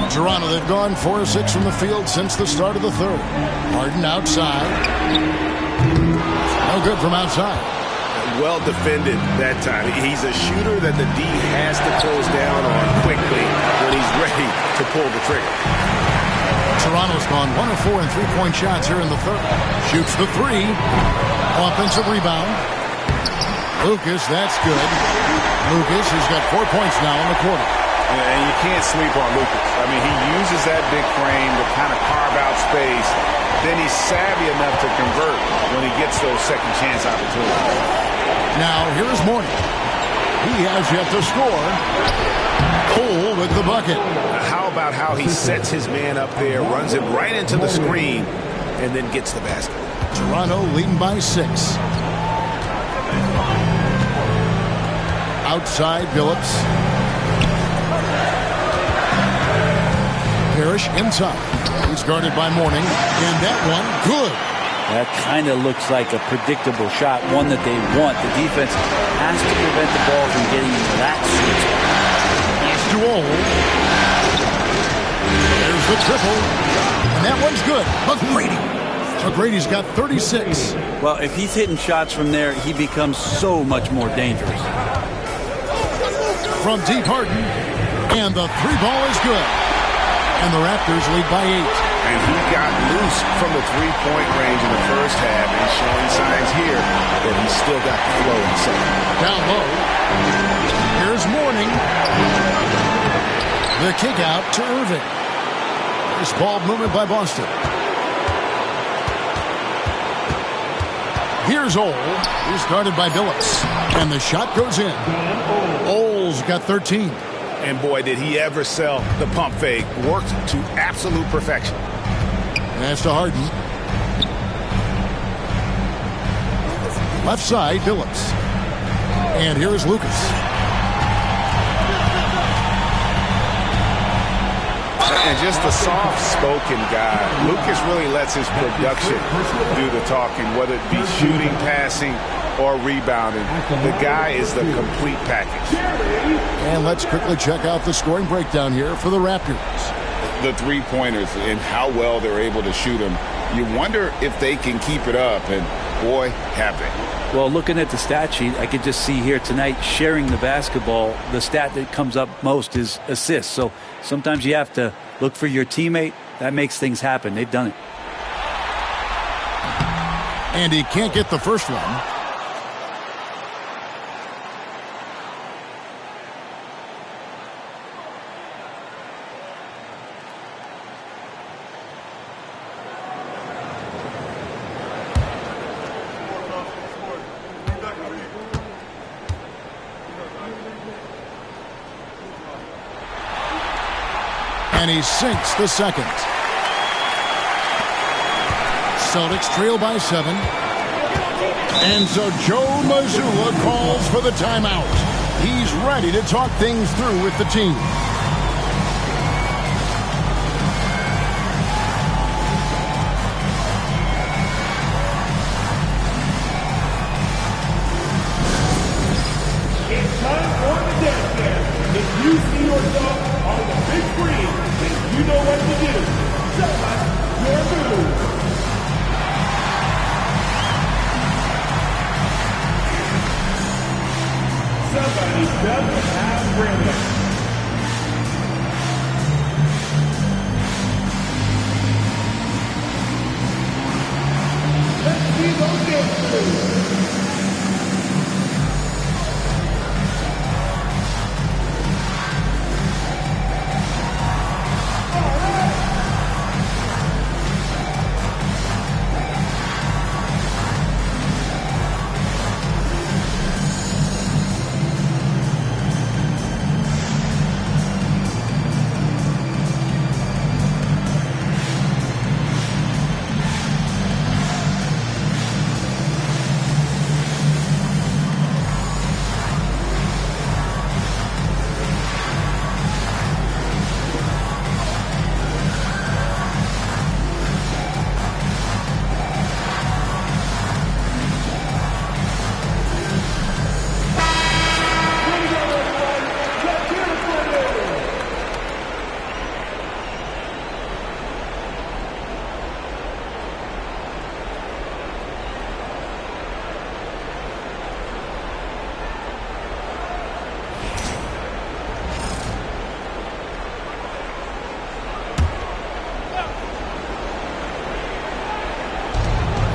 Toronto, they've gone 4 of 6 from the field since the start of the third. Harden outside. No good from outside. Well defended that time. He's a shooter that the D has to close down on quickly when he's ready to pull the trigger. Toronto's gone 1 of 4 in three-point shots here in the third. Shoots the 3. Offensive rebound. Lucas, that's good. Lucas has got 4 points now in the quarter. And you can't sleep on Lucas. I mean, he uses that big frame to kind of carve out space. Then he's savvy enough to convert when he gets those second chance opportunities. Now, here's Mourning. He has yet to score. Cole with the bucket. How about how he sets his man up there, runs it right into the screen, and then gets the basket. Toronto leading by 6. Outside, Billups. Parrish inside. He's guarded by Mourning. And that one, good. That kind of looks like a predictable shot, one that they want. The defense has to prevent the ball from getting into that sweet spot. Pass to Old. There's the triple. And that one's good. McGrady. McGrady's got 36. Well, if he's hitting shots from there, he becomes so much more dangerous. From deep Harden. And the 3-ball is good. And the Raptors lead by 8. And he got loose from the three-point range in the first half and showing signs here that he's still got the flow in the second. Down low. Here's Mourning. The kick out to Irving. Nice ball movement by Boston. Here's Ole. He's guarded by Billups. And the shot goes in. Ole's got 13. And boy, did he ever sell the pump fake. Worked to absolute perfection. That's to Harden. Left side, Billups. And here is Lucas. And just a soft-spoken guy. Lucas really lets his production do the talking, whether it be shooting, passing, or rebounding. The guy is the complete package. And let's quickly check out the scoring breakdown here for the Raptors. The three-pointers and how well they're able to shoot them. You wonder if they can keep it up, and boy, have they. Well, looking at the stat sheet, I could just see here tonight sharing the basketball. The stat that comes up most is assists. So sometimes you have to look for your teammate. That makes things happen. They've done it. And he can't get the first one. And he sinks the second. Celtics trail by 7. And so Joe Mazzulla calls for the timeout. He's ready to talk things through with the team. It's time for the dance dance. If you see yourself on the big screen, then you know what to do. Select your move. he doesn't have Brandon. Let's see those dancers.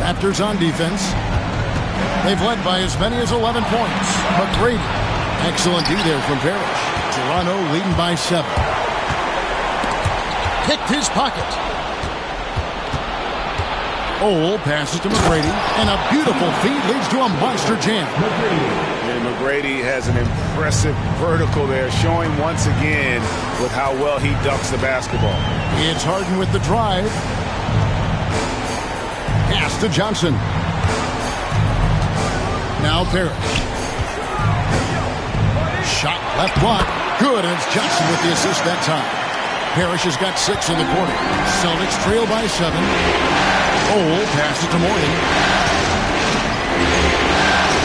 Raptors on defense. They've led by as many as 11 points. McGrady. Excellent D there from Parrish. Toronto leading by 7. Picked his pocket. Ole passes to McGrady, and a beautiful feed leads to a monster jam. And McGrady has an impressive vertical there, showing once again with how well he dunks the basketball. It's Harden with the drive. Pass to Johnson. Now Parrish. Shot left block. Good, and it's Johnson with the assist that time. Parrish has got 6 in the quarter. Celtics trail by 7. Ole passes to Morning.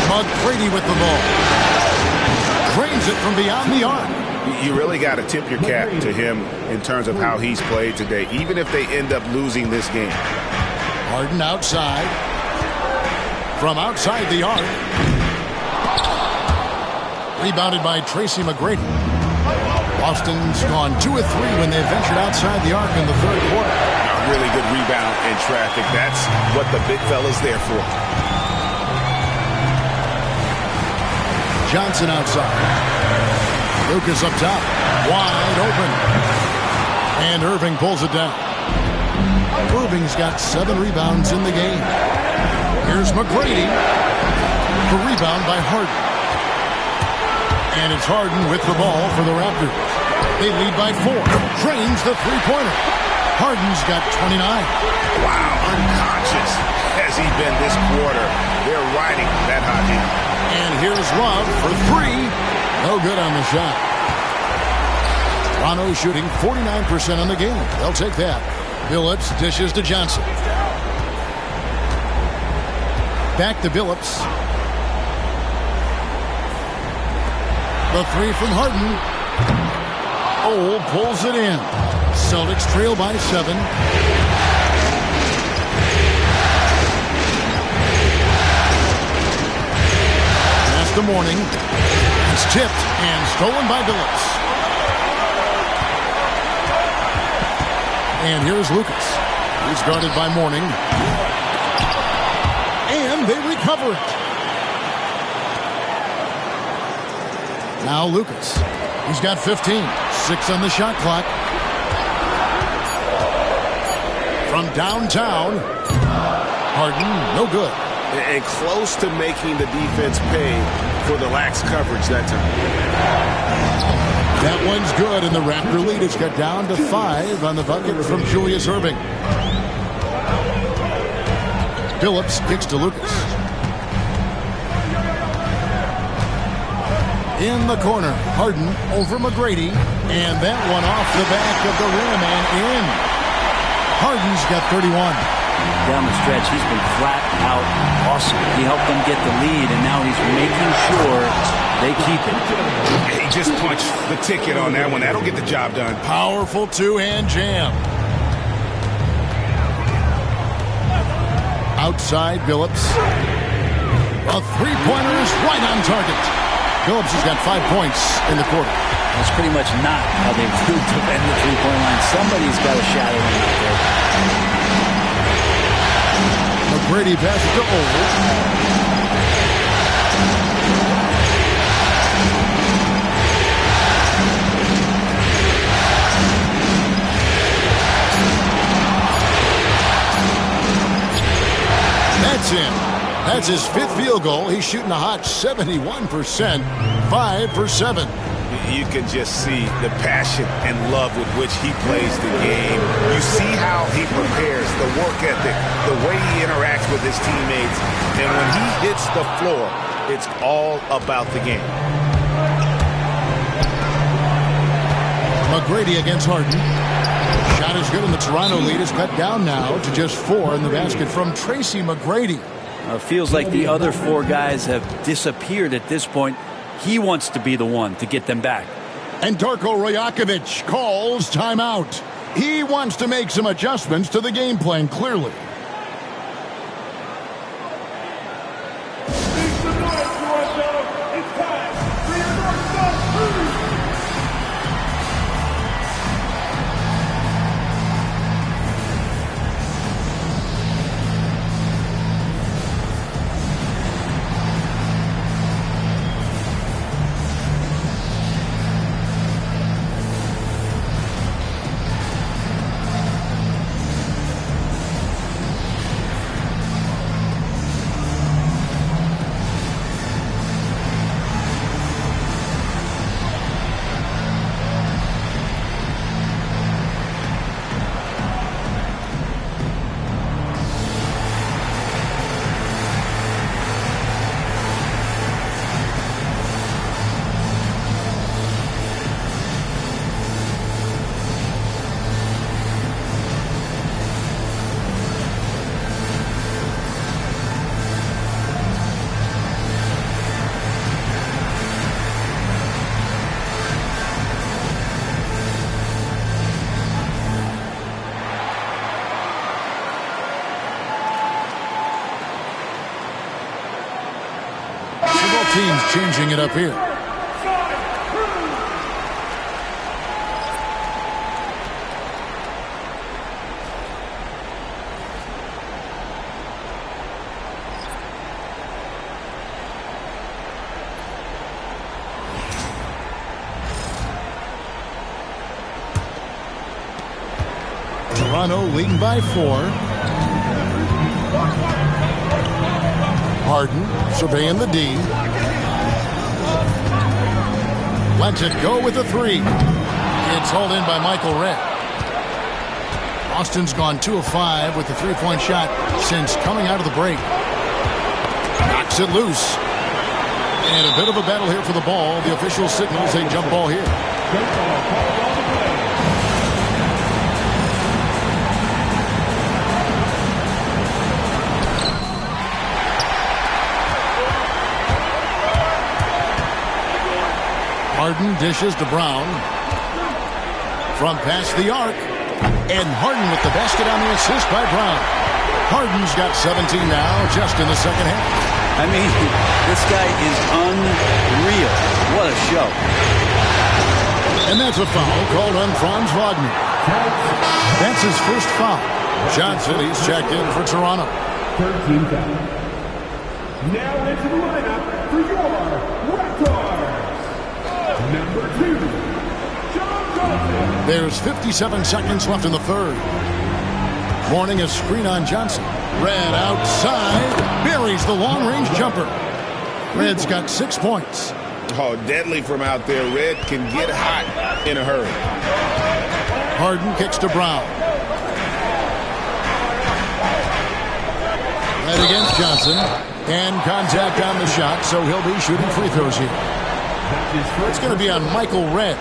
McGrady with the ball. Cranes it from beyond the arc. You really got to tip your cap to him in terms of how he's played today, even if they end up losing this game. Harden outside. From outside the arc. Rebounded by Tracy McGrady. Boston's gone 2 of 3 when they ventured outside the arc in the third quarter. A really good rebound in traffic. That's what the big fella's there for. Johnson outside. Lucas up top. Wide open. And Irving pulls it down. Irving's got 7 rebounds in the game. Here's McGrady. The rebound by Harden. And it's Harden with the ball for the Raptors. They lead by 4. Cranes the three-pointer. Harden's got 29. Wow, unconscious has he been this quarter. They're riding that hot hand. And here's Love for 3. No good on the shot. Toronto shooting 49% on the game. They'll take that. Billups dishes to Johnson. Back to Billups. The 3 from Harden. Ole pulls it in. Celtics trail by 7. Pass to Morning. It's tipped and stolen by Billups. And here's Lucas. He's guarded by Morning. And they recover it. Now Lucas. He's got 15. 6 on the shot clock. From downtown. Harden, no good. And close to making the defense pay for the lax coverage that time. That one's good, and the Raptor lead has got down to 5 on the bucket from Julius Erving. Billups kicks to Lucas. In the corner, Harden over McGrady, and that one off the back of the rim and in. Harden's got 31. Down the stretch, he's been flat out awesome. He helped them get the lead, and now he's making sure they keep it. He just punched the ticket on that one. That'll get the job done. Powerful two-hand jam. Outside Billups. A three-pointer is right on target. Phillips has got 5 points in the quarter. That's pretty much not how they defend the three-point line. Somebody's got a shadow him out there. McGrady passes to Old. That's in. That's his 5th field goal. He's shooting a hot 71%, 5 for 7. You can just see the passion and love with which he plays the game. You see how he prepares, the work ethic, the way he interacts with his teammates. And when he hits the floor, it's all about the game. McGrady against Harden. Shot is good, and the Toronto lead is cut down now to just 4 in the basket from Tracy McGrady. It feels like the other 4 guys have disappeared at this point. He wants to be the one to get them back. And Darko Rajakovic calls timeout. He wants to make some adjustments to the game plan, clearly. Teams changing it up here. Toronto leading by 4. Harden surveying the D. Lets it go with a 3. It's hauled in by Michael Redd. Austin's gone 2 of 5 with the 3-point shot since coming out of the break. Knocks it loose. And a bit of a battle here for the ball. The official signals a jump ball here. Harden dishes to Brown. From past the arc. And Harden with the basket on the assist by Brown. Harden's got 17 now, just in the second half. I mean, this guy is unreal. What a show. And that's a foul called on Franz Wagner. That's his first foul. Johnson, he's checked in for Toronto. 13 fouls. Now into the lineup for your Raptors. Number 2, John Johnson. There's 57 seconds left in the third. Warning, a screen on Johnson. Red outside. Buries the long-range jumper. Red's got 6 points. Oh, deadly from out there. Red can get hot in a hurry. Harden kicks to Brown. Red against Johnson. And contact on the shot, so he'll be shooting free throws here. It's going to be on Michael Redd.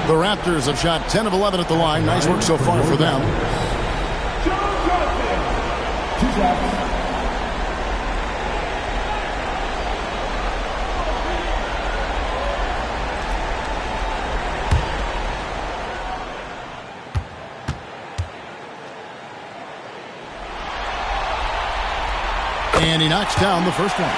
The Raptors have shot 10 of 11 at the line. Nice work so far for them. And he knocks down the first one.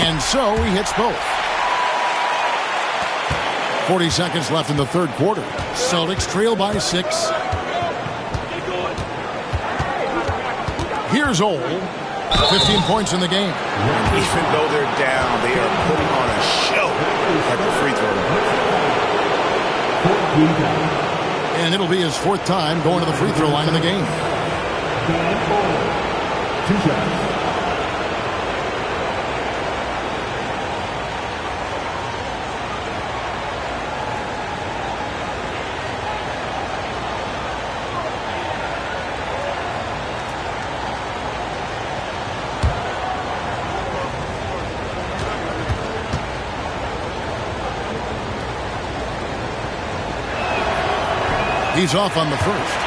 And so he hits both. 40 seconds left in the third quarter. Celtics trail by 6. Here's Ole. 15 points in the game. Even though they're down, they are putting on a show at the free throw line. And it'll be his 4th time going to the free throw line in the game. 2 shots. He's off on the first.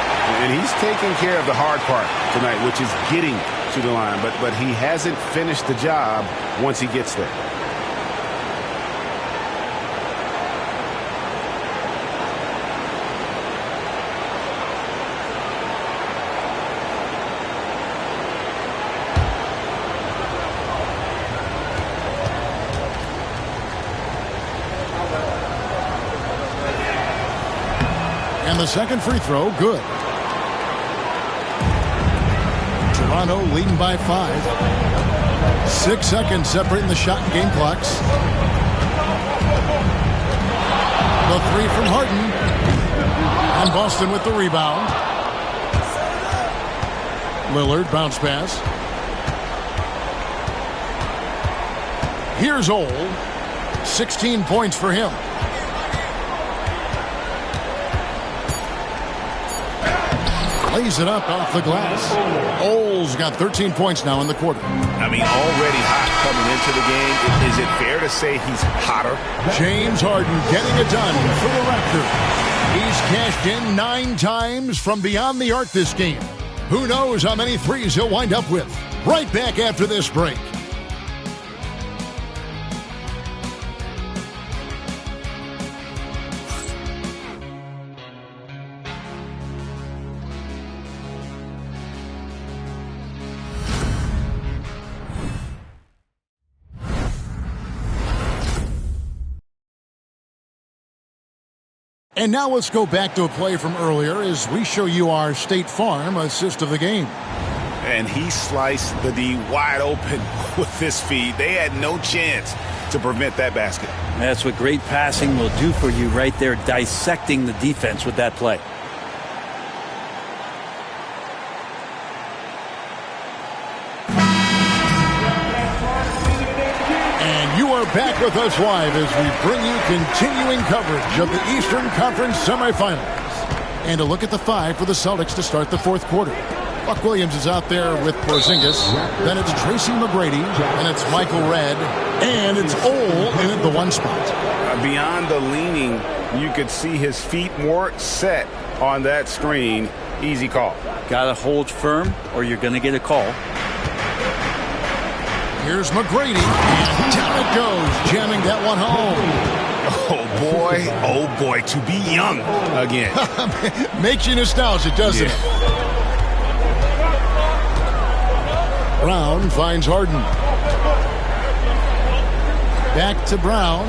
And he's taking care of the hard part tonight, which is getting to the line. But he hasn't finished the job once he gets there. And the second free throw, good. Toronto leading by 5. 6 seconds separating the shot and game clocks. The 3 from Harden. And Boston with the rebound. Lillard, bounce pass. Here's Ole. 16 points for him. Lays it up off the glass. Ole's got 13 points now in the quarter. I mean, already hot coming into the game. Is it fair to say he's hotter? James Harden getting it done for the Raptors. He's cashed in 9 times from beyond the arc this game. Who knows how many threes he'll wind up with. Right back after this break. And now let's go back to a play from earlier as we show you our State Farm assist of the game. And he sliced the D wide open with this feed. They had no chance to prevent that basket. That's what great passing will do for you right there, dissecting the defense with that play. Back with us live as we bring you continuing coverage of the Eastern Conference semifinals. And a look at the 5 for the Celtics to start the 4th quarter. Buck Williams is out there with Porzingis. Then it's Tracy McGrady. And it's Michael Redd. And it's Ole in at the 1 spot. Beyond the leaning, you could see his feet more set on that screen. Easy call. Got to hold firm or you're going to get a call. Here's McGrady, and down it goes, jamming that one home. Oh boy, to be young again. Makes you nostalgic, doesn't it? Brown finds Harden. Back to Brown.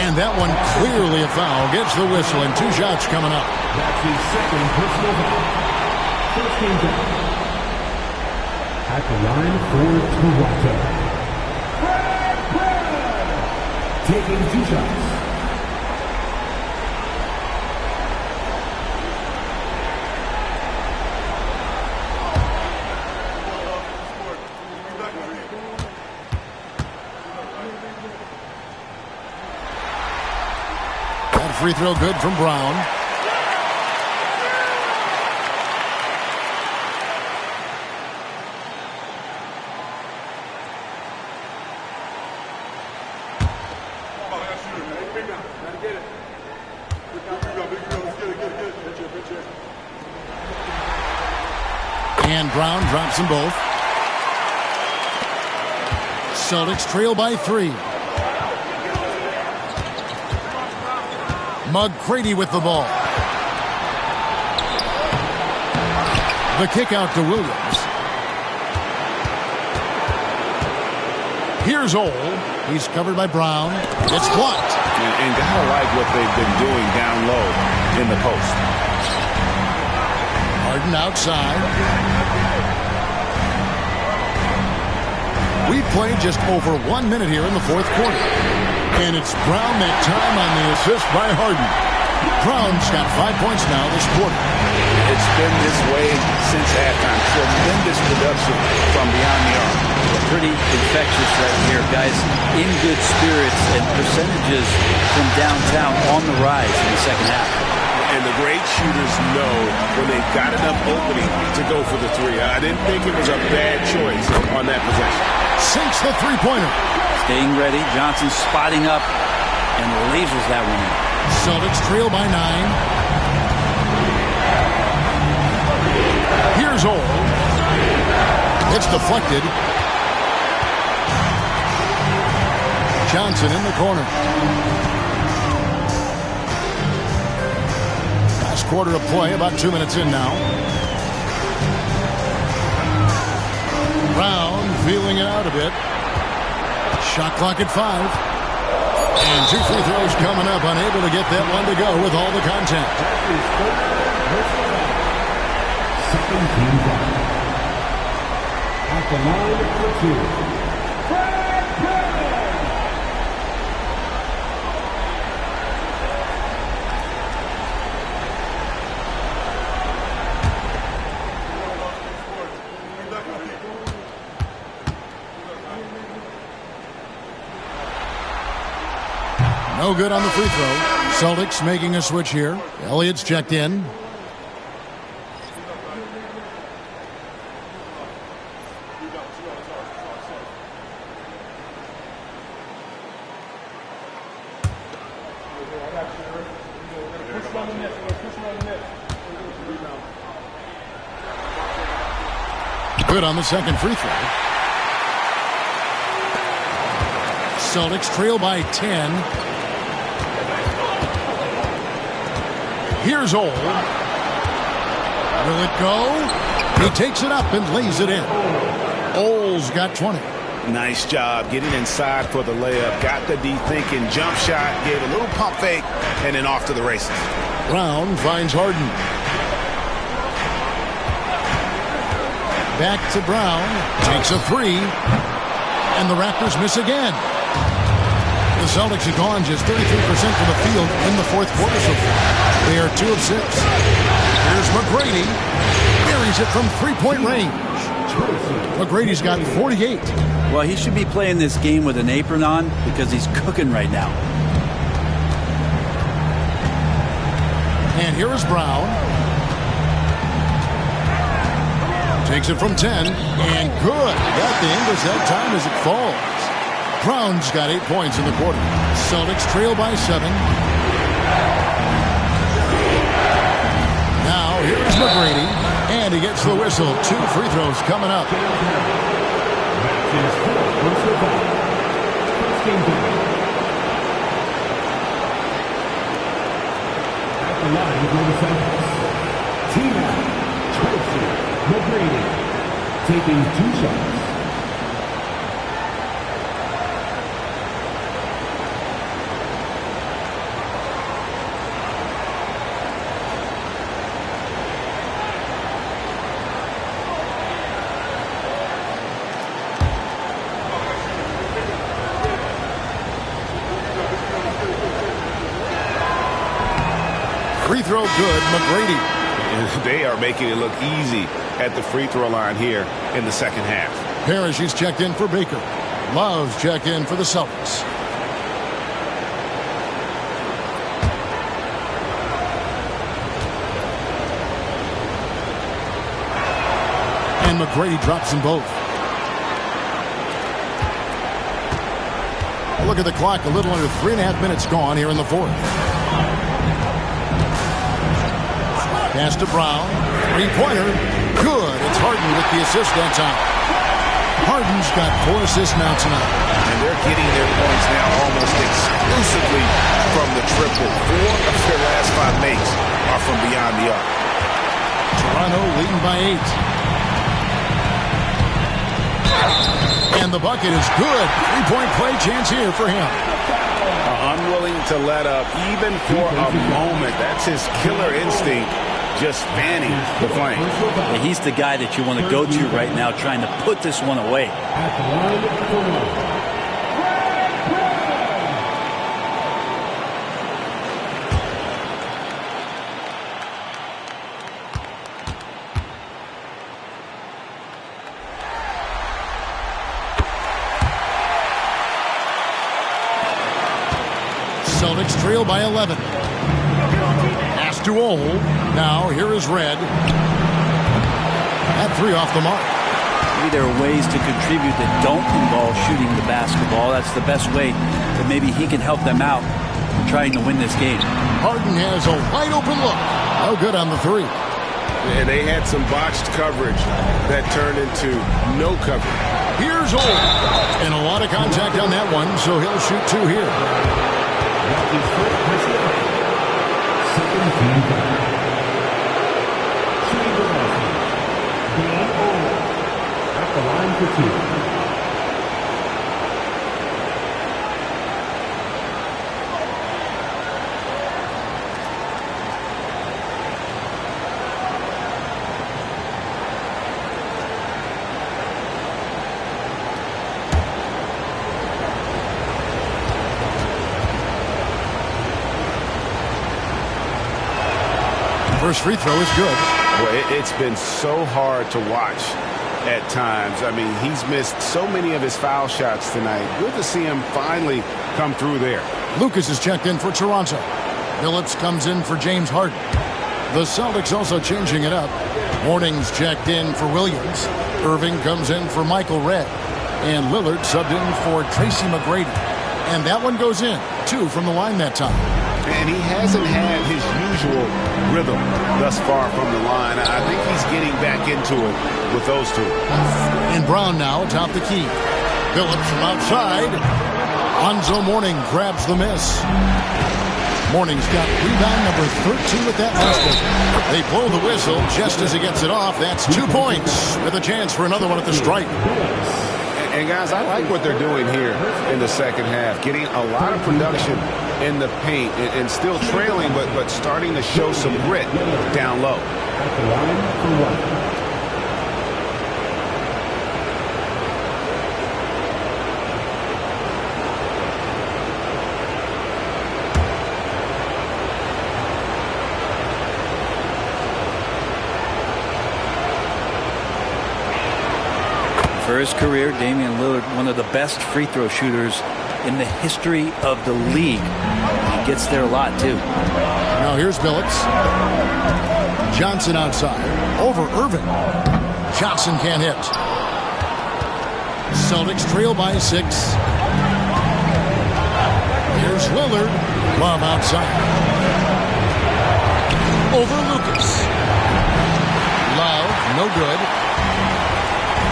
And that one clearly a foul. Gets the whistle, and 2 shots coming up. That's his second personal foul. First game down. At the line for Toronto. Taking 2 shots. That free throw good from Brown. And Brown drops them both. Celtics trail by 3. McGrady with the ball. The kick out to Williams. Here's Ole. He's covered by Brown. It's blocked. And gotta like what they've been doing down low in the post. Harden outside. We've played just over 1 minute here in the fourth quarter. And it's Brown that time on the assist by Harden. Brown's got 5 points now this quarter. It's been this way since halftime. Tremendous production from beyond the arc. Pretty infectious right here, guys. In good spirits and percentages from downtown on the rise in the second half. And the great shooters know when they've got enough opening to go for the three. I didn't think it was a bad choice on that possession. Sinks the three-pointer. Staying ready. Johnson spotting up and lasers that one in. Celtics trail by 9. Here's Ole. It's deflected. Johnson in the corner. Last quarter of play, about 2 minutes in now. Brown feeling it out a bit. Shot clock at 5. And 2 free throws coming up, unable to get that one to go with all the contact. At the line for 2. No good on the free throw. Celtics making a switch here. Elliott's checked in. Good on the second free throw. Celtics trail by 10. Here's Ole. Will it go? He takes it up and lays it in. Ole's got 20. Nice job getting inside for the layup. Got the D thinking. Jump shot. Gave a little pump fake. And then off to the races. Brown finds Harden. Back to Brown. Takes a 3. And the Raptors miss again. The Celtics have gone just 33% from the field in the fourth quarter so far. They are 2 of 6. Here's McGrady. Buries it from three-point range. McGrady's got 48. Well, he should be playing this game with an apron on because he's cooking right now. And here is Brown. Takes it from 10. And good. Got the English that time as it falls. Brown's got 8 points in the quarter. Celtics trail by 7. Now, here's McGrady. And he gets the whistle. 2 free throws coming up. At the line for the Celtics. Team out. Tracy McGrady. Taking 2 shots. Free throw good, McGrady. And they are making it look easy at the free throw line here in the second half. Parrish, he's checked in for Baker. Love's checked in for the Celtics. And McGrady drops them both. Look at the clock, a little under 3.5 minutes gone here in the fourth. Pass to Brown. Three-pointer. Good. It's Harden with the assist that time. Harden's got 4 assists now tonight. And they're getting their points now almost exclusively from the triple. 4 of their last 5 makes are from beyond the arc. Toronto leading by 8. And the bucket is good. 3-point play chance here for him. Unwilling to let up even for a moment. That's his killer instinct, just fanning the flame. Yeah, he's the guy that you want to go to right now, trying to put this one away. Celtics trail by 11. Pass to Ohl. Now here is Red. That three off the mark. Maybe there are ways to contribute that don't involve shooting the basketball. That's the best way that maybe he can help them out trying to win this game. Harden has a wide open look. No good on the three. And they had some botched coverage that turned into no coverage. Here's Ohl. And a lot of contact on that one, so he'll shoot two here. At the line for two. First free throw is good. Well, it's been so hard to watch at times. I mean, he's missed so many of his foul shots tonight. Good to see him finally come through there. Lucas is checked in for Toronto. Phillips comes in for James Harden. The Celtics also changing it up. Warnings checked in for Williams. Irving comes in for Michael Redd. And Lillard subbed in for Tracy McGrady. And that one goes in. 2 from the line that time. And he hasn't had his usual rhythm thus far from the line. I think he's getting back into it with those two. And Brown now atop the key. Phillips from outside. Lonzo Mourning grabs the miss. Mourning's got rebound number 13 with that last one. They blow the whistle just as he gets it off. That's 2 points with a chance for another one at the stripe. And guys, I like what they're doing here in the second half. Getting a lot of production in the paint and still trailing, but starting to show some grit down low. At the line for one. For his career, Damian Lillard, one of the best free throw shooters in the history of the league. He gets there a lot, too. Now here's Phillips. Johnson outside. Over Irving. Johnson can't hit. Celtics trail by 6. Here's Lillard. Love outside. Over Lucas. Love, no good.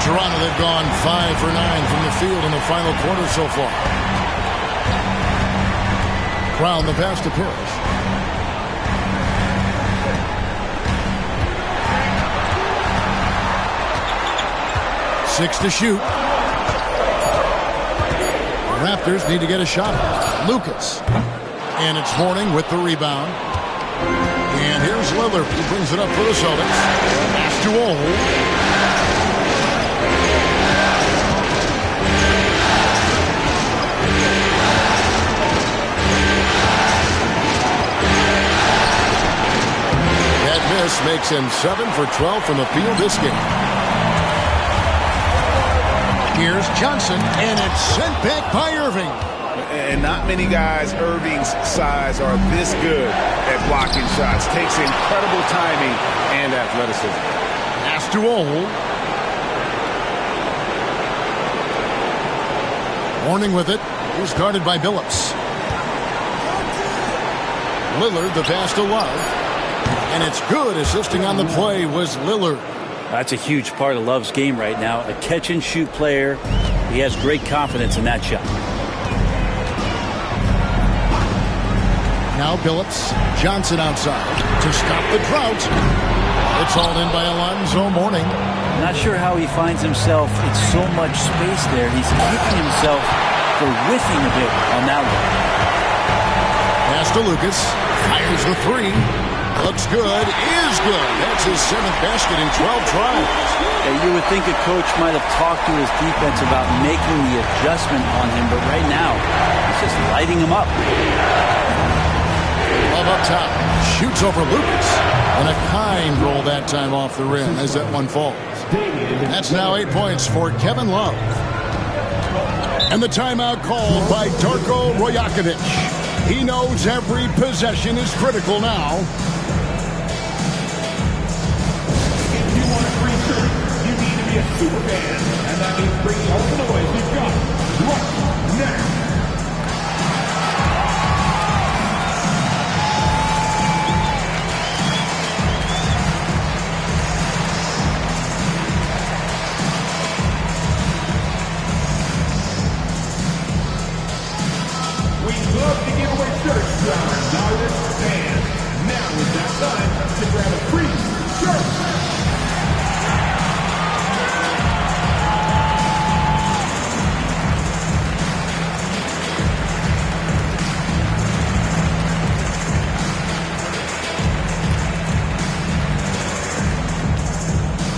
Toronto, they've gone 5 for 9 from the field in the final quarter so far. Brown the pass to Parrish. Six to shoot. The Raptors need to get a shot. Lucas. And it's Mourning with the rebound. And here's Lillard. He brings it up for the Celtics. Pass to Ohl. Miss makes him 7 for 12 from the field this game. Here's Johnson, and it's sent back by Irving. And not many guys Irving's size are this good at blocking shots. Takes incredible timing and athleticism. Pass to Ohl. Mourning with it. He's guarded by Billups. Lillard, the pass to Love. And it's good. Assisting on the play was Lillard. That's a huge part of Love's game right now. A catch-and-shoot player. He has great confidence in that shot. Now Billups. Johnson outside to stop the drought. It's all in by Alonzo Mourning. Not sure how he finds himself in so much space there. He's kicking himself for whiffing a bit on that one. Pass to Lucas. Fires the three. Looks good. Is good. That's his 7th basket in 12 tries. You would think a coach might have talked to his defense about making the adjustment on him, but right now, he's just lighting him up. Love up top. Shoots over Lucas. And a kind roll that time off the rim as that one falls. That's now 8 points for Kevin Love. And the timeout called by Darko Rajakovic. He knows every possession is critical now. If you want a free shirt, you need to be a super fan. And that means bringing all the noise you've got right now. Love to give away shirts to our loudest fans. Now is that time to grab a free shirt.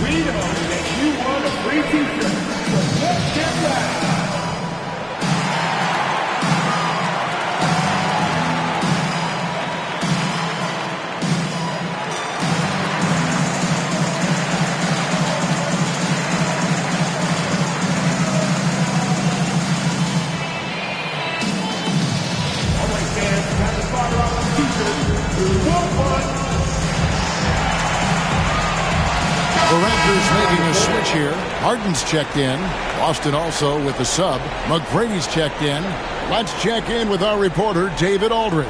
We know that you want a free t-shirt, so let's get loud. The Raptors making a switch here. Harden's checked in. Boston also with the sub. McGrady's checked in. Let's check in with our reporter, David Aldridge.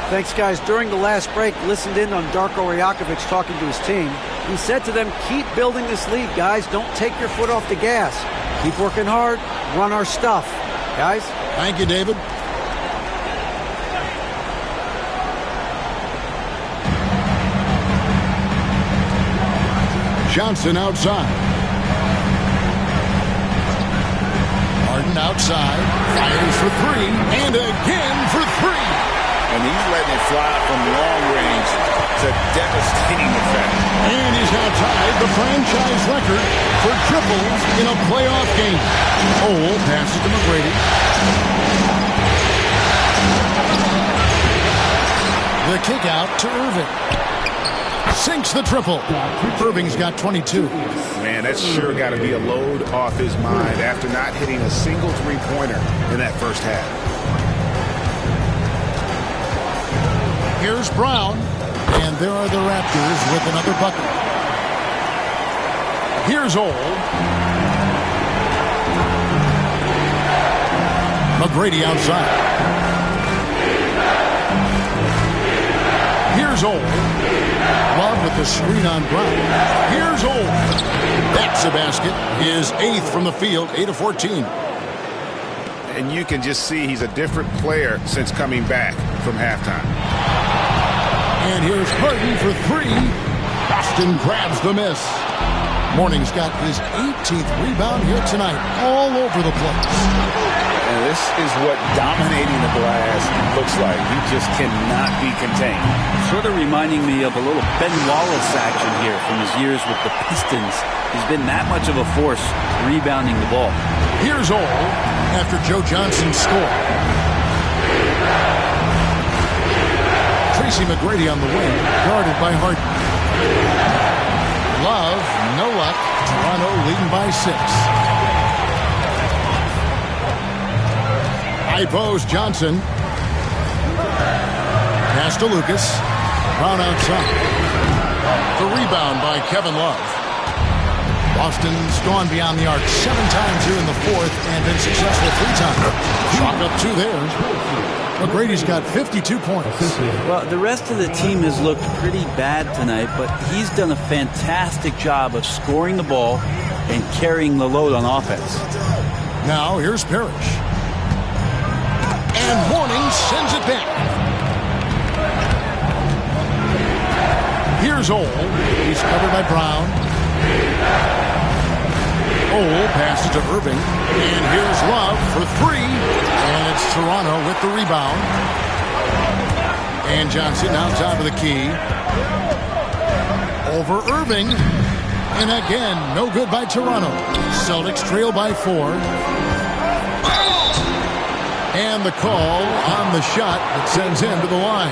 Thanks, guys. During the last break, listened in on Darko Rajakovic talking to his team. He said to them, keep building this lead, guys. Don't take your foot off the gas. Keep working hard. Run our stuff. Guys? Thank you, David. Johnson outside. Harden outside. Fires for three. And again for three. And he's letting it fly from long range to devastating effect. And he's now tied the franchise record for triples in a playoff game. Cole passes to McGrady. The kick out to Irving. Sinks the triple. Irving's got 22. Man, that's sure got to be a load off his mind after not hitting a single three-pointer in that first half. Here's Brown. And there are the Raptors with another bucket. Here's Old. McGrady outside. Here's Old. Love with the screen on Brown. Here's Old. That's a basket. His 8th from the field, 8 of 14. And you can just see he's a different player since coming back from halftime. And here's Harden for three. Boston grabs the miss. Mourning's got his 18th rebound here tonight, all over the place. And this is what dominating the glass looks like. He just cannot be contained. Sort of reminding me of a little Ben Wallace action here from his years with the Pistons. He's been that much of a force rebounding the ball. Here's All after Joe Johnson scored. Tracy McGrady on the wing, guarded by Harden. Love, no luck. Toronto leading by 6. High post, Johnson. Pass to Lucas. Brown outside. The rebound by Kevin Love. Boston's gone beyond the arc 7 times here in the 4th and been successful 3 times. Chalk up 2 there. McGrady's got 52 points. Well, the rest of the team has looked pretty bad tonight, but he's done a fantastic job of scoring the ball and carrying the load on offense. Now here's Parrish. And Mourning sends it back. Here's Here's Ole. He's covered by Brown. Ole passes to Irving. And here's Love for three. And it's Toronto with the rebound. And Johnson now top of the key. Over Irving. And again, no good by Toronto. Celtics trail by 4. And the call on the shot that sends him to the line.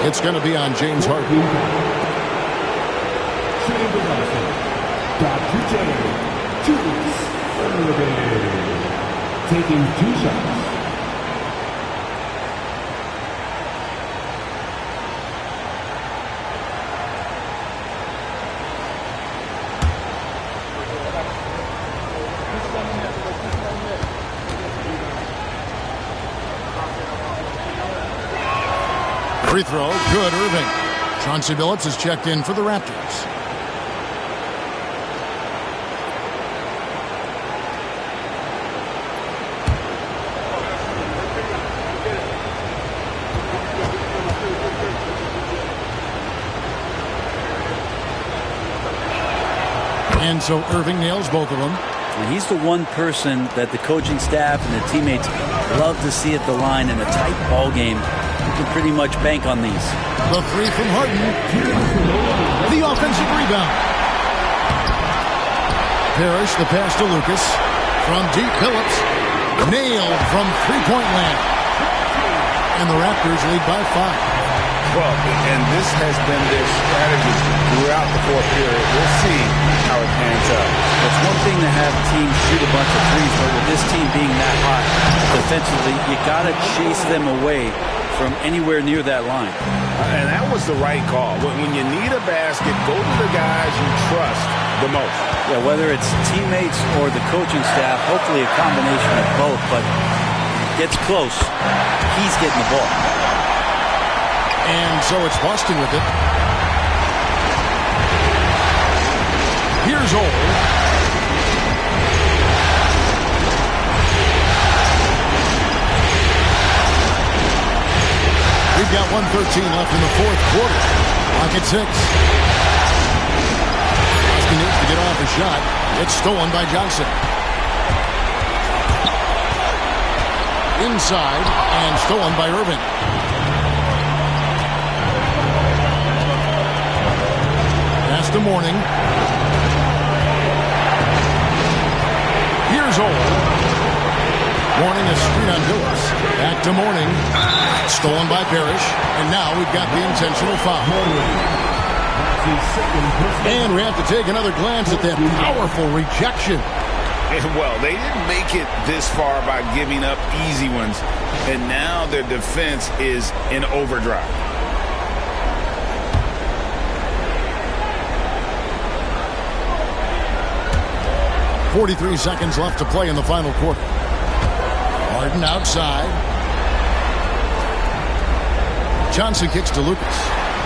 It's going to be on James Harden. Dr. J. Taking 2 shots. Free throw, good, Irving. Chauncey Billups is checked in for the Raptors. And so Irving nails both of them. And he's the one person that the coaching staff and the teammates love to see at the line in a tight ball game. You can pretty much bank on these. The three from Harden. The offensive rebound. Parrish, the pass to Lucas. From deep, Billups. Nailed from three-point land. And the Raptors lead by 5. Well, and this has been their strategy throughout the fourth period. We'll see how it pans out. It's one thing to have teams shoot a bunch of threes, but with this team being that hot defensively, you got to chase them away from anywhere near that line. And that was the right call. When you need a basket, go to the guys you trust the most. Yeah, whether it's teammates or the coaching staff, hopefully a combination of both, but gets close, he's getting the ball. And so it's Boston with it. Here's Ole. We've got 1:13 left in the fourth quarter. Clock at 6. Boston needs to get off a shot. It's stolen by Johnson. Inside and stolen by Irving. Pass to Mourning. Here's Ole. Mourning a screen on Billups. Back to Mourning. Stolen by Parrish. And now we've got the intentional foul. And we have to take another glance at that powerful rejection. Well, they didn't make it this far by giving up easy ones. And now their defense is in overdrive. 43 seconds left to play in the final quarter. Harden outside. Johnson kicks to Lucas.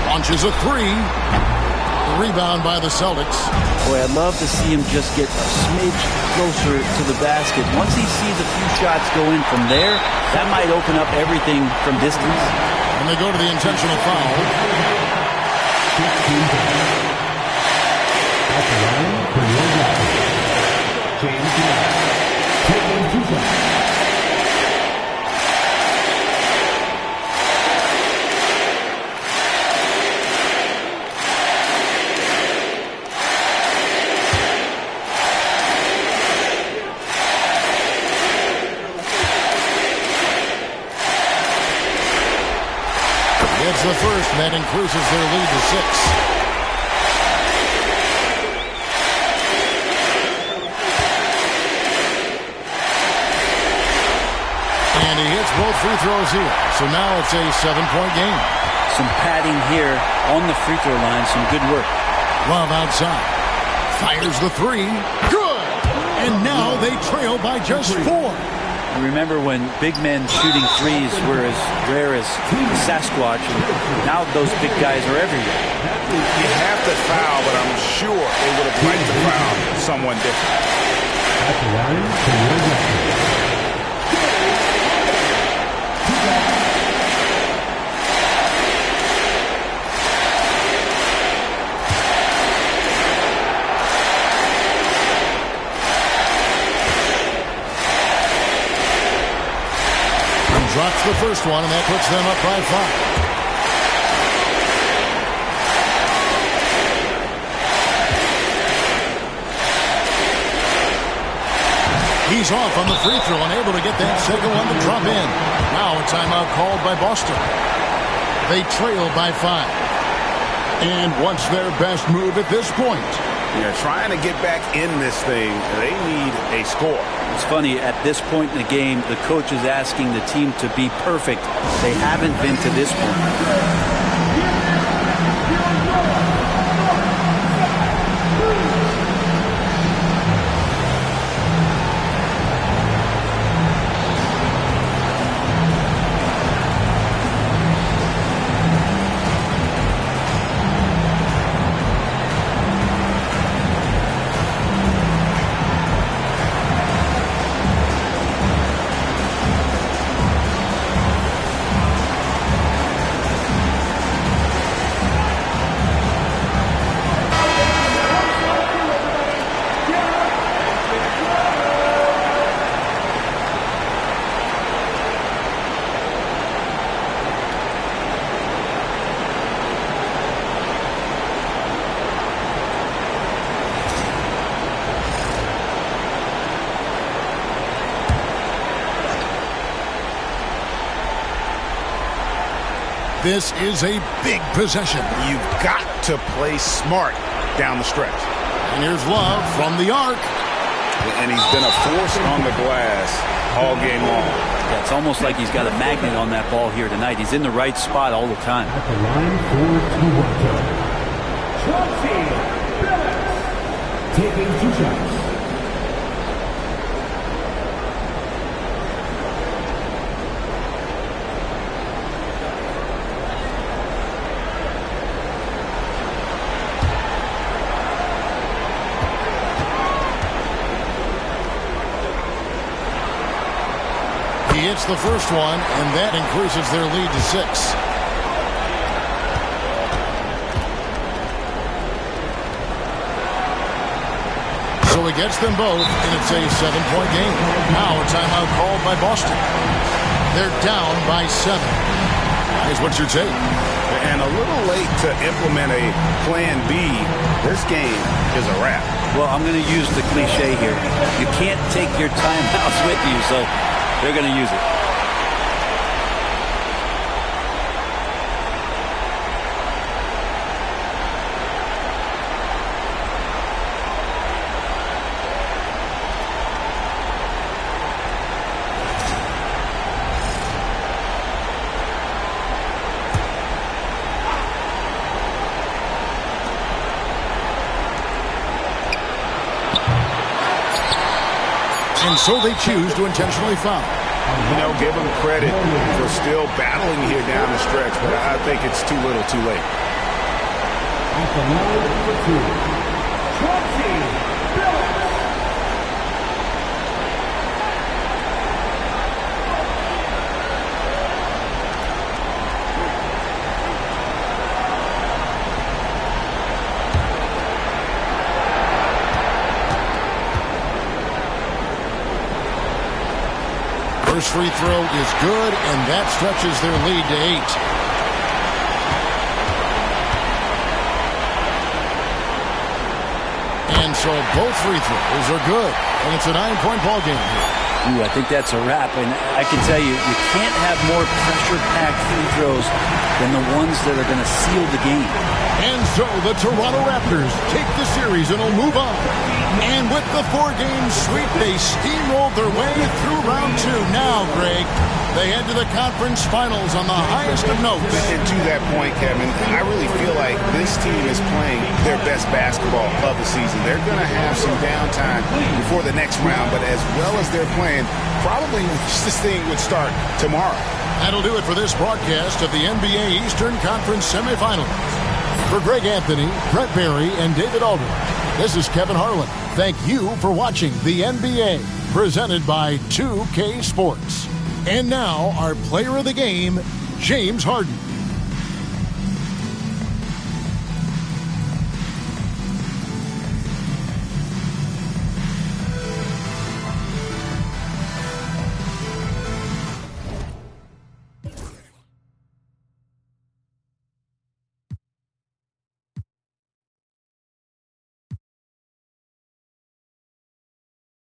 Launches a three. The rebound by the Celtics. Boy, I'd love to see him just get a smidge closer to the basket. Once he sees a few shots go in from there, that might open up everything from distance. And they go to the intentional foul. At the line for your Raptors, James Harden, taking 2 shots. It's the first, and that increases their lead to 6. And he hits both free throws here. So now it's a 7-point game. Some padding here on the free throw line. Some good work. Love outside. Fires the three. Good! And now they trail by just 4. Remember when big men shooting threes were as rare as the Sasquatch, and now those big guys are everywhere. You have to foul, but I'm sure they would have liked to foul someone different. At the line for your Raptors, drops the first one, and that puts them up by 5. He's off on the free throw and able to get that second one to drop in. Now a timeout called by Boston. They trail by 5. And what's their best move at this point? Yeah, trying to get back in this thing, they need a score. It's funny, at this point in the game, the coach is asking the team to be perfect. They haven't been to this point. This is a big possession. You've got to play smart down the stretch. And here's Love from the arc. And he's been a force on the glass all game long. Yeah, it's almost like he's got a magnet on that ball here tonight. He's in the right spot all the time. At the line for Toronto, Chauncey Billups taking 2 shots. He hits the first one, and that increases their lead to 6. So he gets them both, and it's a 7-point game. Now a timeout called by Boston. They're down by 7. Here's what's your take? And a little late to implement a plan B. This game is a wrap. Well, I'm going to use the cliche here. You can't take your timeouts with you, so they're going to use it. And so they choose to intentionally foul. You know, give them credit for still battling here down the stretch, but I think it's too little too late. At the line for 2, Chauncey Billups. First free throw is good, and that stretches their lead to 8. And so both free throws are good, and it's a 9-point ball game here. Ooh, I think that's a wrap, and I can tell you, you can't have more pressure-packed free throws than the ones that are going to seal the game. And so the Toronto Raptors take the series and will move on. And with the 4-game sweep, they steamrolled their way through round 2. Now, Greg, they head to the conference finals on the highest of notes. And to that point, Kevin, I really feel like this team is playing their best basketball of the season. They're going to have some downtime before the next round, but as well as they're playing, probably this thing would start tomorrow. That'll do it for this broadcast of the NBA Eastern Conference semifinals. For Greg Anthony, Brett Barry, and David Aldridge, this is Kevin Harlan. Thank you for watching the NBA, presented by 2K Sports. And now, our player of the game, James Harden.